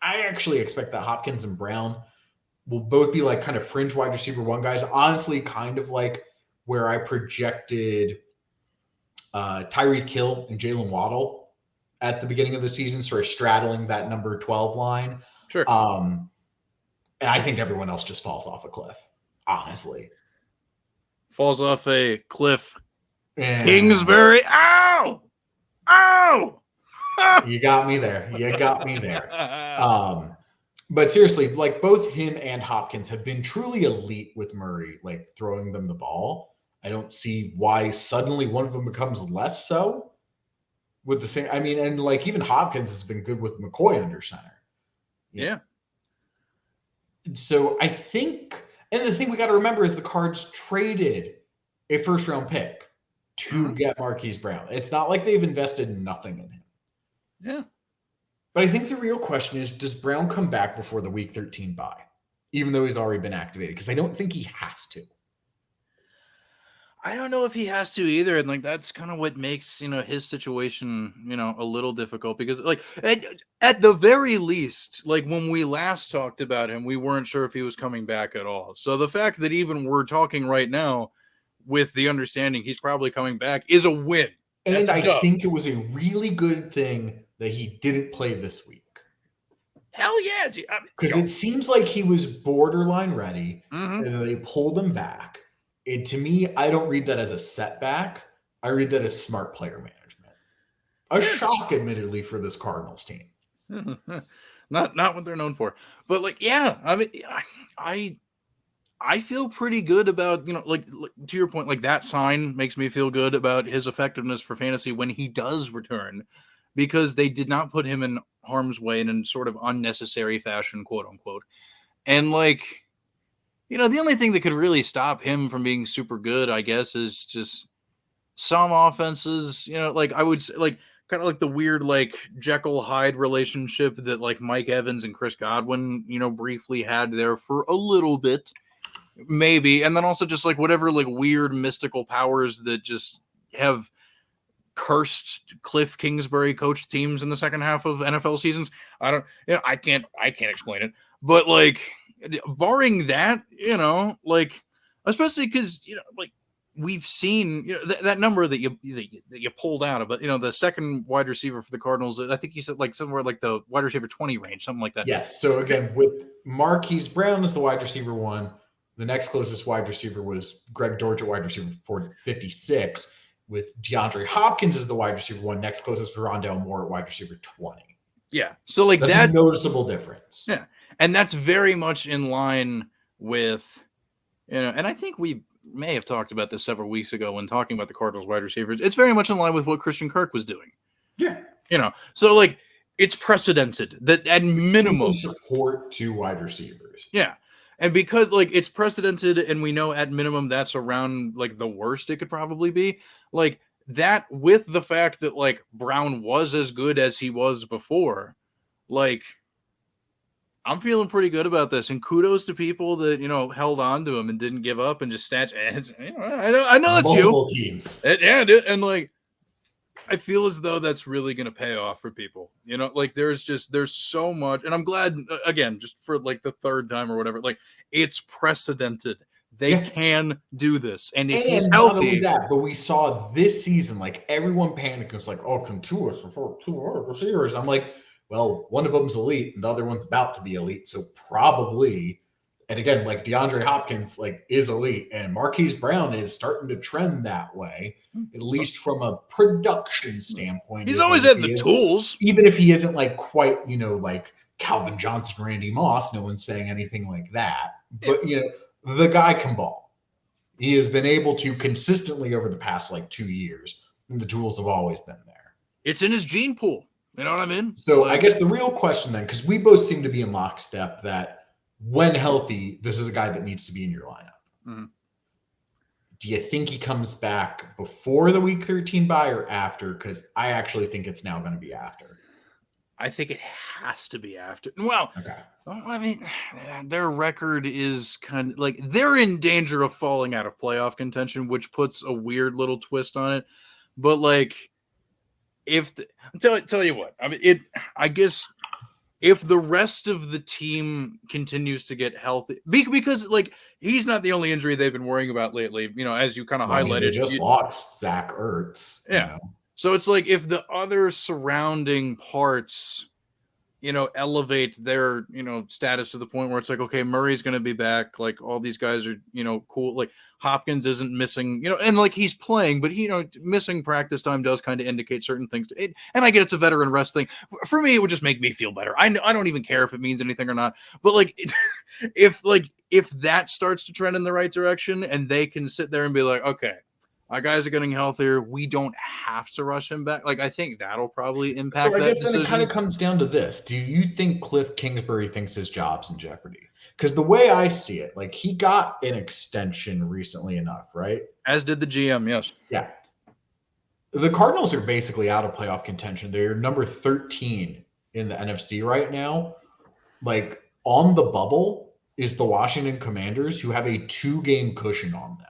I actually expect that Hopkins and Brown will both be like kind of fringe wide receiver 1 guys. Honestly, kind of like where I projected Tyreek Hill and Jalen Waddle at the beginning of the season, sort of straddling that number 12 line. Sure. And I think everyone else just falls off a cliff, honestly. Falls off a cliff. Yeah. Kingsbury. Ow! Ow! You got me there. But seriously, like both him and Hopkins have been truly elite with Murray, like throwing them the ball. I don't see why suddenly one of them becomes less so with the same. I mean, and like even Hopkins has been good with McCoy under center. Yeah. So I think, and the thing we got to remember is the Cards traded a first round pick to get Marquise Brown. It's not like they've invested nothing in him. Yeah. But I think the real question is, does Brown come back before the week 13 bye, even though he's already been activated? Because I don't think he has to. I don't know if he has to either. And like, that's kind of what makes, his situation, a little difficult because like at the very least, like when we last talked about him, we weren't sure if he was coming back at all. So the fact that even we're talking right now with the understanding he's probably coming back is a win. And I think it was a really good thing that he didn't play this week. Hell yeah. Because it seems like he was borderline ready and they pulled him back. And to me, I don't read that as a setback. I read that as smart player management. A shock, admittedly, for this Cardinals team. Not what they're known for. But like, yeah, I mean, I feel pretty good about, like to your point, like that sign makes me feel good about his effectiveness for fantasy when he does return, because they did not put him in harm's way in sort of unnecessary fashion, quote unquote. And like, the only thing that could really stop him from being super good, I guess, is just some offenses, like I would say, like kind of like the weird, like Jekyll Hyde relationship that like Mike Evans and Chris Godwin, briefly had there for a little bit. Maybe. And then also just like whatever like weird mystical powers that just have cursed Cliff Kingsbury coached teams in the second half of NFL seasons. I can't explain it. But like barring that, like especially because like we've seen that number that you pulled out of, but the second wide receiver for the Cardinals, I think you said like somewhere like the wide receiver 20 range, something like that. Yes. So again, with Marquise Brown as the wide receiver 1, the next closest wide receiver was Greg Dortch at wide receiver 56, with DeAndre Hopkins as the wide receiver 1. Next closest was Rondale Moore at wide receiver 20. Yeah. So like that's a noticeable difference. Yeah. And that's very much in line with, and I think we may have talked about this several weeks ago when talking about the Cardinals wide receivers. It's very much in line with what Christian Kirk was doing. Yeah. So like it's precedented that at minimum support 2 wide receivers. Yeah. And because like it's precedented and we know at minimum that's around like the worst it could probably be, like that with the fact that like Brown was as good as he was before, like I'm feeling pretty good about this. And kudos to people that, held on to him and didn't give up and just snatch. I know that's multiple you. Teams. And like, I feel as though that's really going to pay off for people, like there's so much, and I'm glad again, just for like the third time or whatever, like it's precedented. They can do this. And if he's healthy, not only that, but we saw this season, like everyone panicked. It's like, oh, can Tua support 2 receivers? I'm like, well, one of them's elite and the other one's about to be elite. So probably, and again, like DeAndre Hopkins, like is elite, and Marquise Brown is starting to trend that way, at least from a production standpoint. He's always had the tools. Even if he isn't like quite, like Calvin Johnson, Randy Moss, no one's saying anything like that. But, the guy can ball. He has been able to consistently over the past like 2 years, and the tools have always been there. It's in his gene pool. You know what I mean? So I guess the real question then, because we both seem to be in lockstep that when healthy, this is a guy that needs to be in your lineup. Mm-hmm. Do you think he comes back before the week 13 bye or after? Because I actually think it's now going to be after. I think it has to be after. Well, okay. I mean, their record is kind of like they're in danger of falling out of playoff contention, which puts a weird little twist on it. But like, tell you what, I mean, I guess if the rest of the team continues to get healthy, because like he's not the only injury they've been worrying about lately, as you kind of highlighted. They just lost Zach Ertz. Yeah. So it's like if the other surrounding parts, elevate their, status to the point where it's like, okay, Murray's going to be back. Like all these guys are, cool. Like Hopkins isn't missing, and like he's playing, but missing practice time does kind of indicate certain things. And I get it's a veteran rest thing. For me, it would just make me feel better. I don't even care if it means anything or not. But like, if that starts to trend in the right direction and they can sit there and be like, okay, our guys are getting healthier. We don't have to rush him back. Like, I think that'll probably impact that decision. Then it kind of comes down to this. Do you think Cliff Kingsbury thinks his job's in jeopardy? Because the way I see it, like he got an extension recently enough, right? As did the GM, yes. Yeah. The Cardinals are basically out of playoff contention. They're number 13 in the NFC right now. Like, on the bubble is the Washington Commanders, who have a 2-game cushion on them.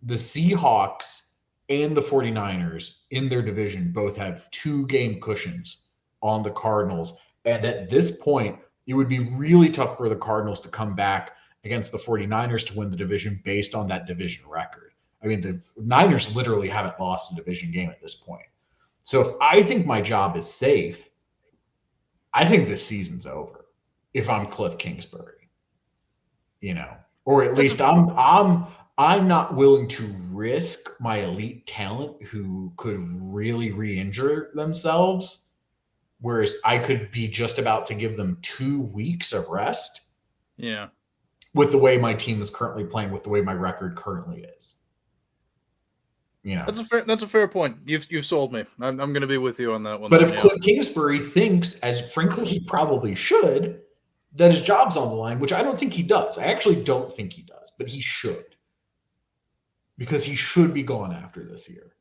The Seahawks and the 49ers in their division both have 2-game cushions on the Cardinals. And at this point, it would be really tough for the Cardinals to come back against the 49ers to win the division based on that division record. I mean, the Niners literally haven't lost a division game at this point. So if I think my job is safe, I think this season's over if I'm Cliff Kingsbury, or at least I'm not willing to risk my elite talent who could really re-injure themselves, whereas I could be just about to give them 2 weeks of rest. Yeah. With the way my team is currently playing, with the way my record currently is. That's a fair point. You've sold me. I'm going to be with you on that one. But if Cliff Kingsbury thinks, as frankly he probably should, that his job's on the line, which I don't think he does. I actually don't think he does, but he should. Because he should be gone after this year.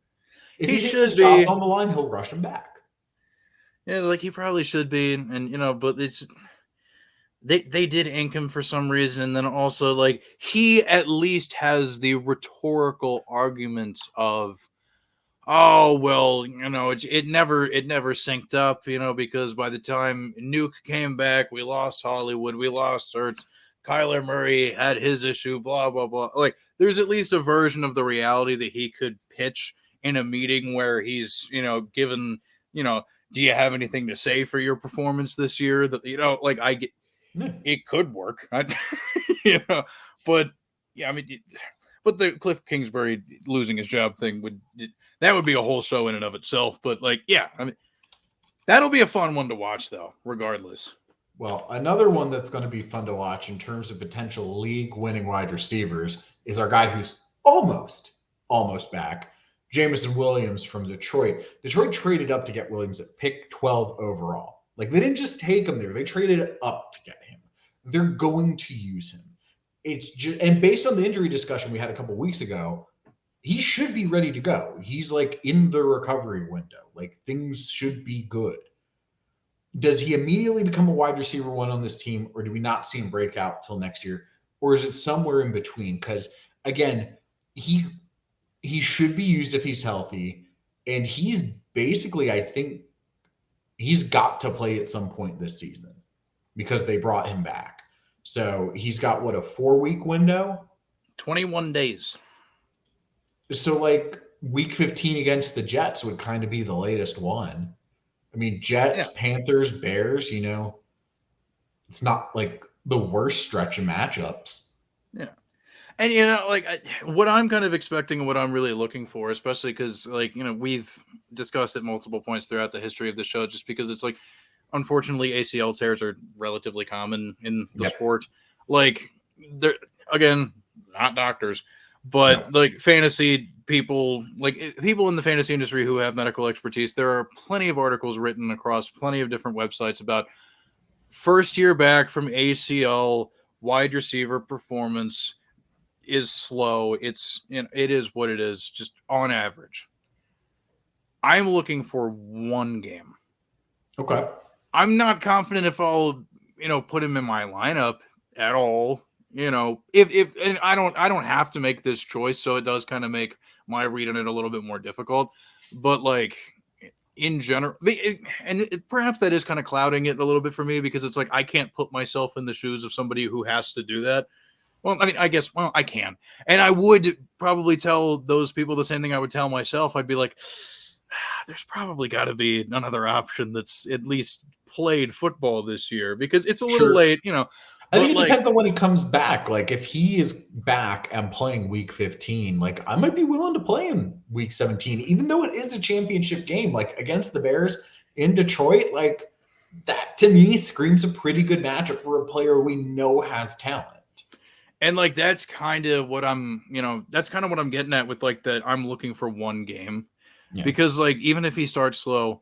If he thinks his job's on the line, he'll rush him back. Yeah, like he probably should be, and but it's they did ink him for some reason, and then also like he at least has the rhetorical argument of, oh well, it never synced up, because by the time Nuke came back, we lost Hollywood, we lost Ertz, Kyler Murray had his issue, blah blah blah. Like there's at least a version of the reality that he could pitch in a meeting where he's given do you have anything to say for your performance this year? That like I get, it could work, but yeah, I mean, but the Cliff Kingsbury losing his job thing would be a whole show in and of itself. But like, yeah, I mean, that'll be a fun one to watch though, regardless. Well, another one that's going to be fun to watch in terms of potential league-winning wide receivers is our guy who's almost back. Jameson Williams from Detroit. Detroit traded up to get Williams at pick 12 overall. Like, they didn't just take him there. They traded up to get him. They're going to use him. And based on the injury discussion we had a couple weeks ago, he should be ready to go. He's, like, in the recovery window. Like, things should be good. Does he immediately become a wide receiver one on this team, or do we not see him break out till next year? Or is it somewhere in between? Because, again, he should be used if he's healthy. And he's basically, I think, he's got to play at some point this season because they brought him back. So he's got, what, a 4-week window? 21 days. So, like, week 15 against the Jets would kind of be the latest one. I mean, Jets, Panthers, Bears, it's not, like, the worst stretch of matchups. Yeah. And, like what I'm kind of expecting and what I'm really looking for, especially because, like, we've discussed at multiple points throughout the history of the show, just because it's like, unfortunately, ACL tears are relatively common in the sport. Like, they're, again, not doctors, but like fantasy people, like people in the fantasy industry who have medical expertise, there are plenty of articles written across plenty of different websites about first year back from ACL, wide receiver performance is slow. It's, it is what it is, just on average. I'm looking for 1 game. Okay. I'm not confident if I'll, put him in my lineup at all. If and I don't have to make this choice, so it does kind of make my read on it a little bit more difficult. But like, in general, perhaps that is kind of clouding it a little bit for me because it's like I can't put myself in the shoes of somebody who has to do that. Well, I mean, I guess, I can. And I would probably tell those people the same thing I would tell myself. I'd be like, there's probably got to be another option that's at least played football this year because it's a little late, I think it depends on when he comes back. Like, if he is back and playing week 15, like, I might be willing to play him week 17, even though it is a championship game, like against the Bears in Detroit. Like, that to me screams a pretty good matchup for a player we know has talent. And like that's kind of what I'm getting at with like that I'm looking for one game. Yeah. Because like even if he starts slow,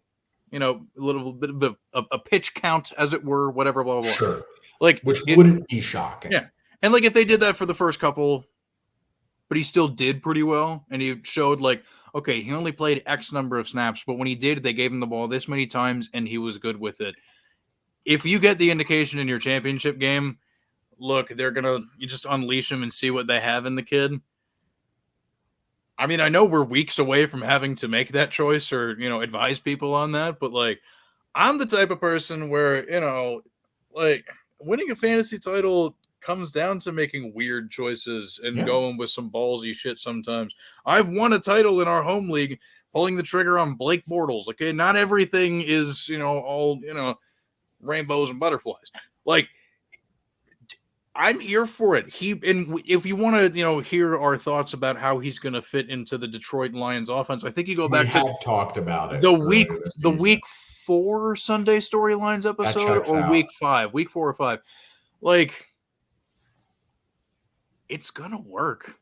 a little bit of a pitch count, as it were, whatever, blah, blah, blah. Sure. Like which wouldn't be shocking. Yeah. And like if they did that for the first couple, but he still did pretty well, and he showed like, okay, he only played X number of snaps, but when he did, they gave him the ball this many times and he was good with it. If you get the indication in your championship game, look, you just unleash him and see what they have in the kid. I mean, I know we're weeks away from having to make that choice or, advise people on that, but like, I'm the type of person where, like winning a fantasy title comes down to making weird choices and going with some ballsy shit sometimes. I've won a title in our home league pulling the trigger on Blake Bortles. Okay. Not everything is, all, rainbows and butterflies. Like, I'm here for it. And if you want to, hear our thoughts about how he's going to fit into the Detroit Lions offense, I think you go back to talked about it. The week 4 Sunday Storylines episode or week 5, week 4 or 5. Like, it's going to work.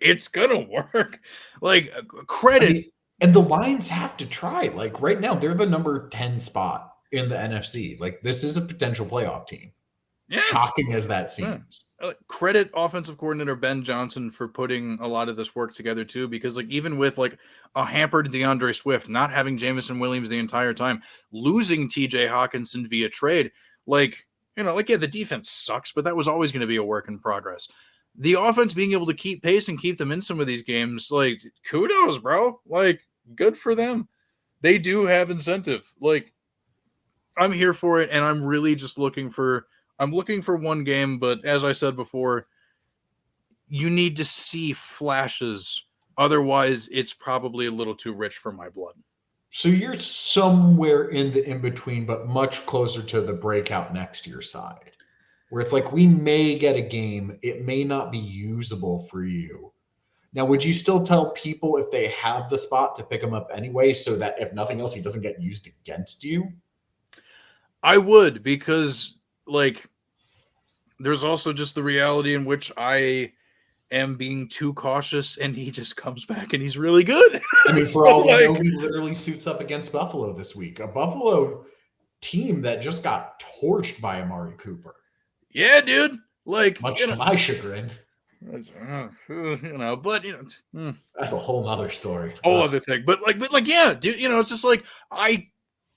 It's going to work. Like, credit. And the Lions have to try. Like right now, they're the number 10 spot in the NFC. Like this is a potential playoff team. Yeah. Shocking as that seems. Yeah. Credit offensive coordinator Ben Johnson for putting a lot of this work together too, because like even with like a hampered DeAndre Swift, not having Jameson Williams the entire time, losing TJ Hawkinson via trade, the defense sucks, but that was always going to be a work in progress. The offense being able to keep pace and keep them in some of these games, like kudos, bro. Like good for them. They do have incentive. Like I'm here for it, and I'm really just looking for one game, but as I said before, you need to see flashes. Otherwise, it's probably a little too rich for my blood. So you're somewhere in the in-between, but much closer to the breakout next year side, where it's like we may get a game. It may not be usable for you. Now, would you still tell people if they have the spot to pick him up anyway, so that if nothing else, he doesn't get used against you? I would, because there's also just the reality in which I am being too cautious and he just comes back and he's really good. I mean, for all I know, he literally suits up against Buffalo this week. A Buffalo team that just got torched by Amari Cooper. Yeah, dude. Much to my chagrin. But that's a whole nother story. Whole other thing. But yeah, dude, it's just like I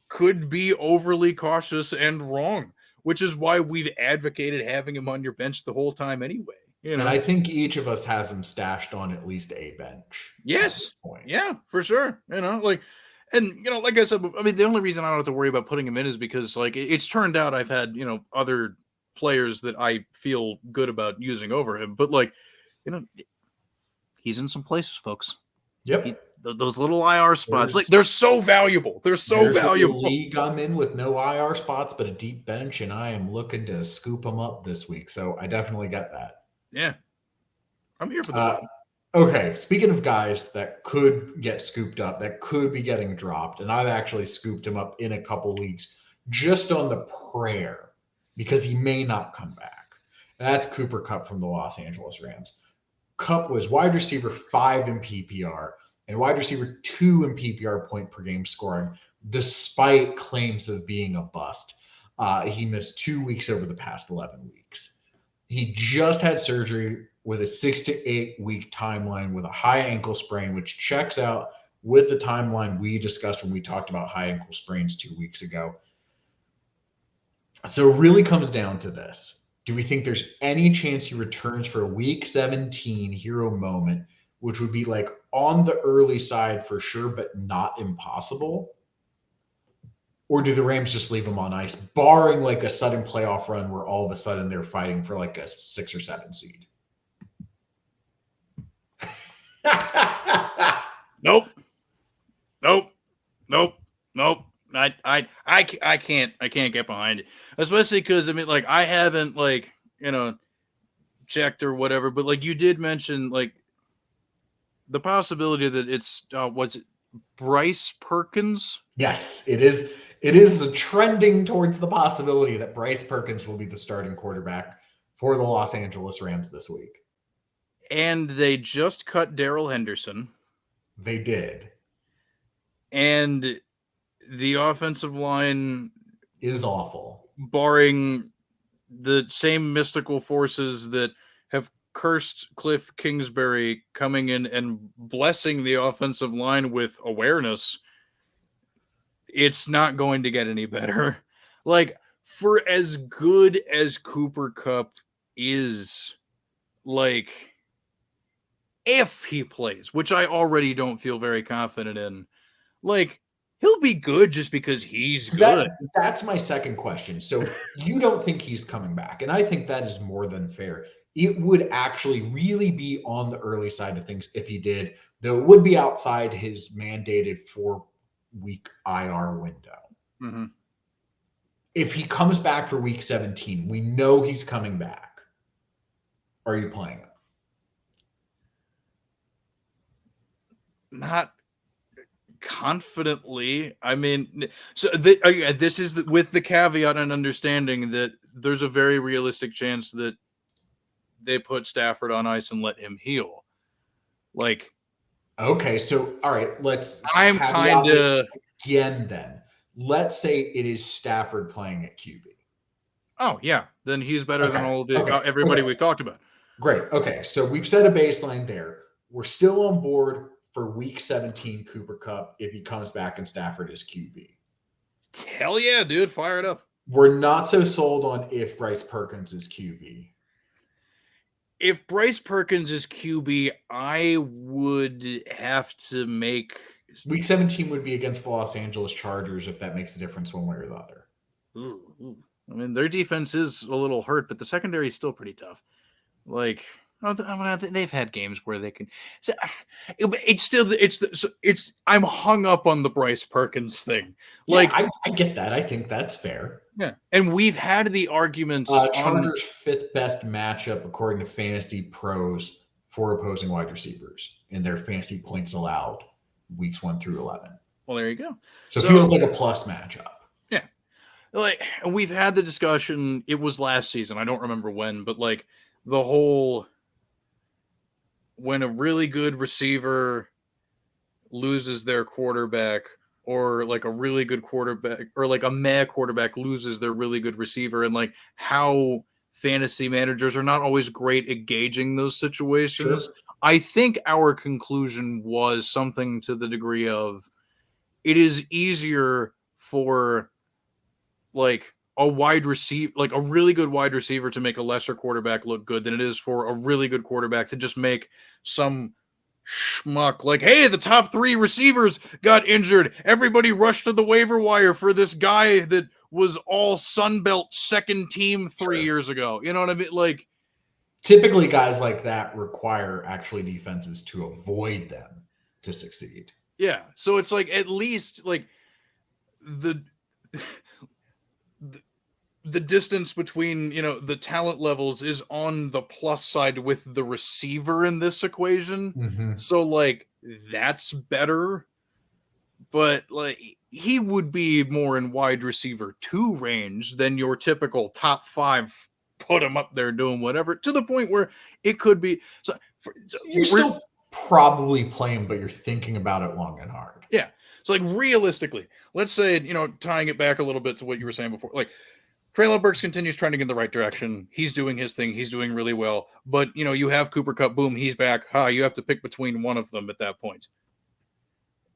could be overly cautious and wrong, which is why we've advocated having him on your bench the whole time anyway. And I think each of us has him stashed on at least a bench. Yes. Yeah, for sure. Like I said, I mean, the only reason I don't have to worry about putting him in is because it's turned out I've had, other players that I feel good about using over him. But he's in some places, folks. Yep. Those little IR spots, they're so valuable. There's a league I'm in with no IR spots, but a deep bench, and I am looking to scoop them up this week. So I definitely get that. Yeah, I'm here for that. Okay, speaking of guys that could get scooped up, that could be getting dropped, and I've actually scooped him up in a couple leagues just on the prayer because he may not come back. And that's Cooper Kupp from the Los Angeles Rams. Kupp was wide receiver 5 in PPR and wide receiver 2 in PPR point per game scoring, despite claims of being a bust. He missed 2 weeks over the past 11 weeks. He just had surgery with a 6 to 8 week timeline with a high ankle sprain, which checks out with the timeline we discussed when we talked about high ankle sprains 2 weeks ago. So it really comes down to this. Do we think there's any chance he returns for a week 17 hero moment, which would be on the early side for sure, but not impossible? Or do the Rams just leave him on ice, barring like a sudden playoff run where all of a sudden they're fighting for like a 6 or 7 seed? Nope. I can't get behind it, especially because I mean, like, I haven't checked or whatever, but like you did mention like the possibility that it's was it Bryce Perkins? Yes, it is. It is trending towards the possibility that Bryce Perkins will be the starting quarterback for the Los Angeles Rams this week. And they just cut Darrell Henderson. They did. And the offensive line is awful. Barring the same mystical forces that have cursed Cliff Kingsbury coming in and blessing the offensive line with awareness, it's not going to get any better. Like, for as good as Cooper Kupp is, like, if he plays, which I already don't feel very confident in, like, he'll be good just because he's good. That's my second question. So you don't think he's coming back, and I think that is more than fair. It would actually really be on the early side of things if he did, though it would be outside his mandated 4-week IR window. Mm-hmm. If he comes back for week 17, we know he's coming back. Are you playing him? Not confidently. I mean, so this is with the caveat and understanding that there's a very realistic chance that they put Stafford on ice and let him heal. Like, okay, so all right, I'm kind of again then. Let's say it is Stafford playing at QB. Oh yeah, then he's better than all the everybody we've talked about. Great. Okay, so we've set a baseline there. We're still on board for week 17 Cooper Kupp if he comes back and Stafford is QB. Hell yeah, dude, fire it up. We're not so sold on if Bryce Perkins is QB. If Bryce Perkins is QB, I would have to make week 17 would be against the Los Angeles Chargers if that makes a difference one way or the other. Ooh. I mean, their defense is a little hurt, but the secondary is still pretty tough. Like, they've had games where they can. So I'm hung up on the Bryce Perkins thing. Like, yeah, I get that. I think that's fair. Yeah, and we've had the arguments. Chargers' fifth best matchup according to Fantasy Pros for opposing wide receivers in their fantasy points allowed weeks 1 through 11. Well, there you go. So it feels like a plus matchup. Yeah, like, and we've had the discussion. It was last season. I don't remember when, but like the whole. When a really good receiver loses their quarterback, or like a really good quarterback, or like a meh quarterback loses their really good receiver, and like how fantasy managers are not always great at gauging those situations. Sure. I think our conclusion was something to the degree of it is easier for like a wide receiver, like a really good wide receiver to make a lesser quarterback look good than it is for a really good quarterback to just make some schmuck like, hey, the top 3 receivers got injured. Everybody rushed to the waiver wire for this guy that was all Sunbelt second team 3 years ago. You know what I mean? Like, typically guys like that require actually defenses to avoid them to succeed. Yeah. So it's like, at least like the distance between, the talent levels is on the plus side with the receiver in this equation. Mm-hmm. So like, that's better, but like he would be more in wide receiver 2 range than your typical top 5, put him up there doing whatever, to the point where it could be. So you're still probably playing, but you're thinking about it long and hard. Yeah. So like, realistically, let's say, tying it back a little bit to what you were saying before, like, Treylon Burks continues trending in the right direction. He's doing his thing. He's doing really well. But, you have Cooper Kupp. Boom, he's back. You have to pick between one of them at that point.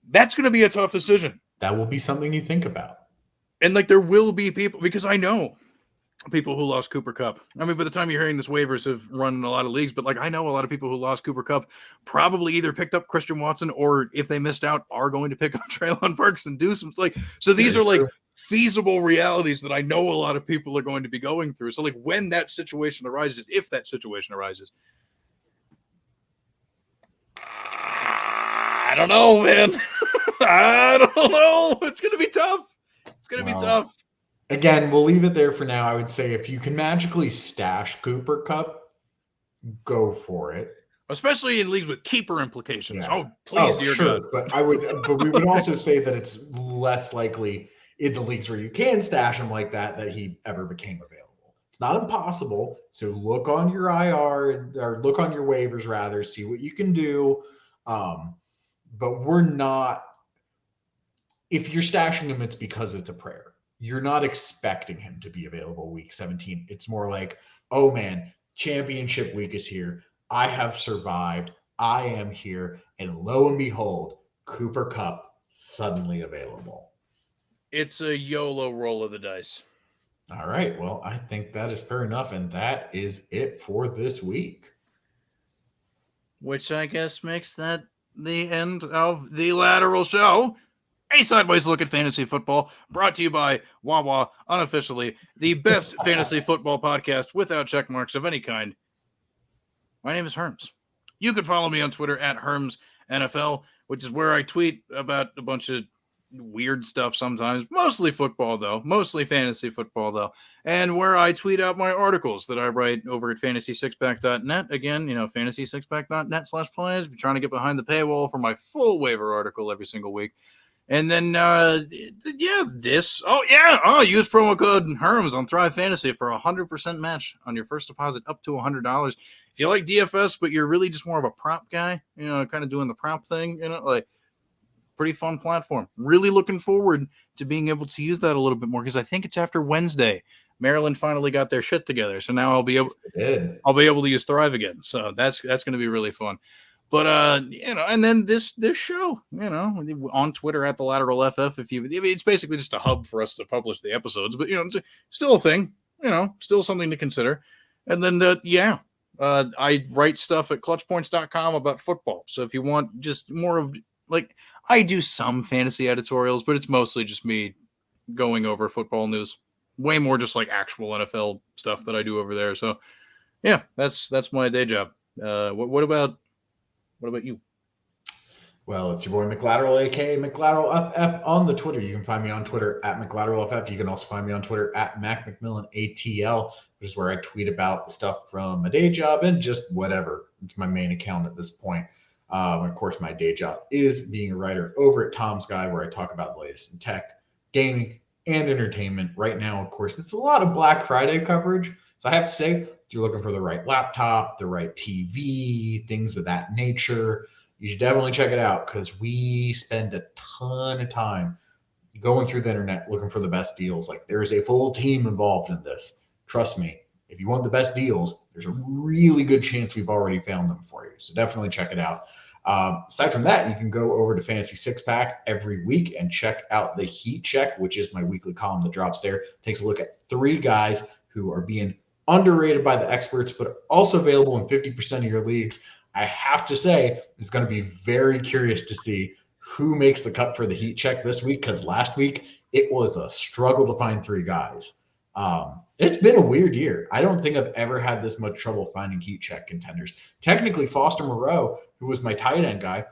That's going to be a tough decision. That will be something you think about. And, like, there will be people, because I know people who lost Cooper Kupp. I mean, by the time you're hearing this, waivers have run in a lot of leagues. But, like, I know a lot of people who lost Cooper Kupp probably either picked up Christian Watson or, if they missed out, are going to pick up Treylon Burks and do some, like, so these are, like, feasible realities that I know a lot of people are going to be going through. So like when that situation arises, if that situation arises, I don't know, man. I don't know. It's going to be tough. It's going to be tough. Again, we'll leave it there for now. I would say if you can magically stash Cooper Kupp, go for it. Especially in leagues with keeper implications. Yeah. Oh, please, dear God. But we would also say that it's less likely in the leagues where you can stash him like that he ever became available. It's not impossible. So look on your IR or look on your waivers rather, see what you can do. But we're not, if you're stashing him, it's because it's a prayer. You're not expecting him to be available week 17. It's more like, oh man, championship week is here. I have survived. I am here. And lo and behold, Cooper Kupp suddenly available. It's a YOLO roll of the dice. All right. Well, I think that is fair enough. And that is it for this week. Which I guess makes that the end of the Lateral Show. A sideways look at fantasy football, brought to you by Wawa, unofficially the best fantasy football podcast without check marks of any kind. My name is Herms. You can follow me on Twitter at Herms NFL, which is where I tweet about a bunch of weird stuff sometimes, mostly football though, mostly fantasy football though, and where I tweet out my articles that I write over at fantasysixpack.net. Again, fantasysixpack.net/plans if you're trying to get behind the paywall for my full waiver article every single week. And then, use promo code Herms on Thrive Fantasy for 100% match on your first deposit up to $100. If you like DFS, but you're really just more of a prop guy, kind of doing the prop thing, pretty fun platform. Really looking forward to being able to use that a little bit more because I think it's after Wednesday. Maryland finally got their shit together, so now I'll be able to use Thrive again. So that's going to be really fun. But and then this show, on Twitter at the Lateral FF. It's basically just a hub for us to publish the episodes, but it's still a thing, still something to consider. And then I write stuff at clutchpoints.com about football. So if you want just more of I do some fantasy editorials, but it's mostly just me going over football news. Way more just like actual NFL stuff that I do over there. So yeah, that's my day job. What about you? Well, it's your boy McLateral, aka McLateral FF on the Twitter. You can find me on Twitter at McLateral FF. You can also find me on Twitter at MacMcMillanATL, which is where I tweet about stuff from my day job and just whatever. It's my main account at this point. Of course, my day job is being a writer over at Tom's Guide, where I talk about the latest in tech, gaming, and entertainment. Right now, of course, it's a lot of Black Friday coverage. So I have to say, if you're looking for the right laptop, the right TV, things of that nature, you should definitely check it out because we spend a ton of time going through the internet looking for the best deals. There is a full team involved in this. Trust me, if you want the best deals, there's a really good chance we've already found them for you. So definitely check it out. Aside from that, you can go over to Fantasy Six Pack every week and check out the Heat Check, which is my weekly column that drops there. Takes a look at 3 guys who are being underrated by the experts, but also available in 50% of your leagues. I have to say, it's going to be very curious to see who makes the cut for the Heat Check this week, because last week it was a struggle to find 3 guys. It's been a weird year. I don't think I've ever had this much trouble finding Heat Check contenders. Technically, Foster Moreau, who was my tight end guy,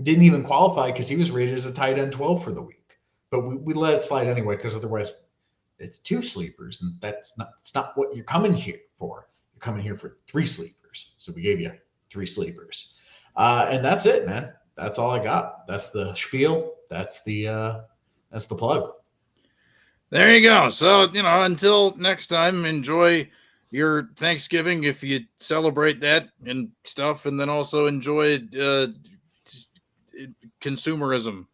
didn't even qualify because he was rated as a tight end 12 for the week. But we let it slide anyway, because otherwise it's 2 sleepers, and it's not what you're coming here for. You're coming here for 3 sleepers. So we gave you 3 sleepers. And that's it, man. That's all I got. That's the spiel. That's the plug. There you go. So, until next time, enjoy your Thanksgiving if you celebrate that and stuff, and then also enjoy consumerism.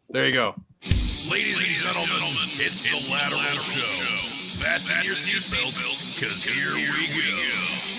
There you go. Ladies and gentlemen, it's the Lateral Show. Fasten your seatbelts, because here we go.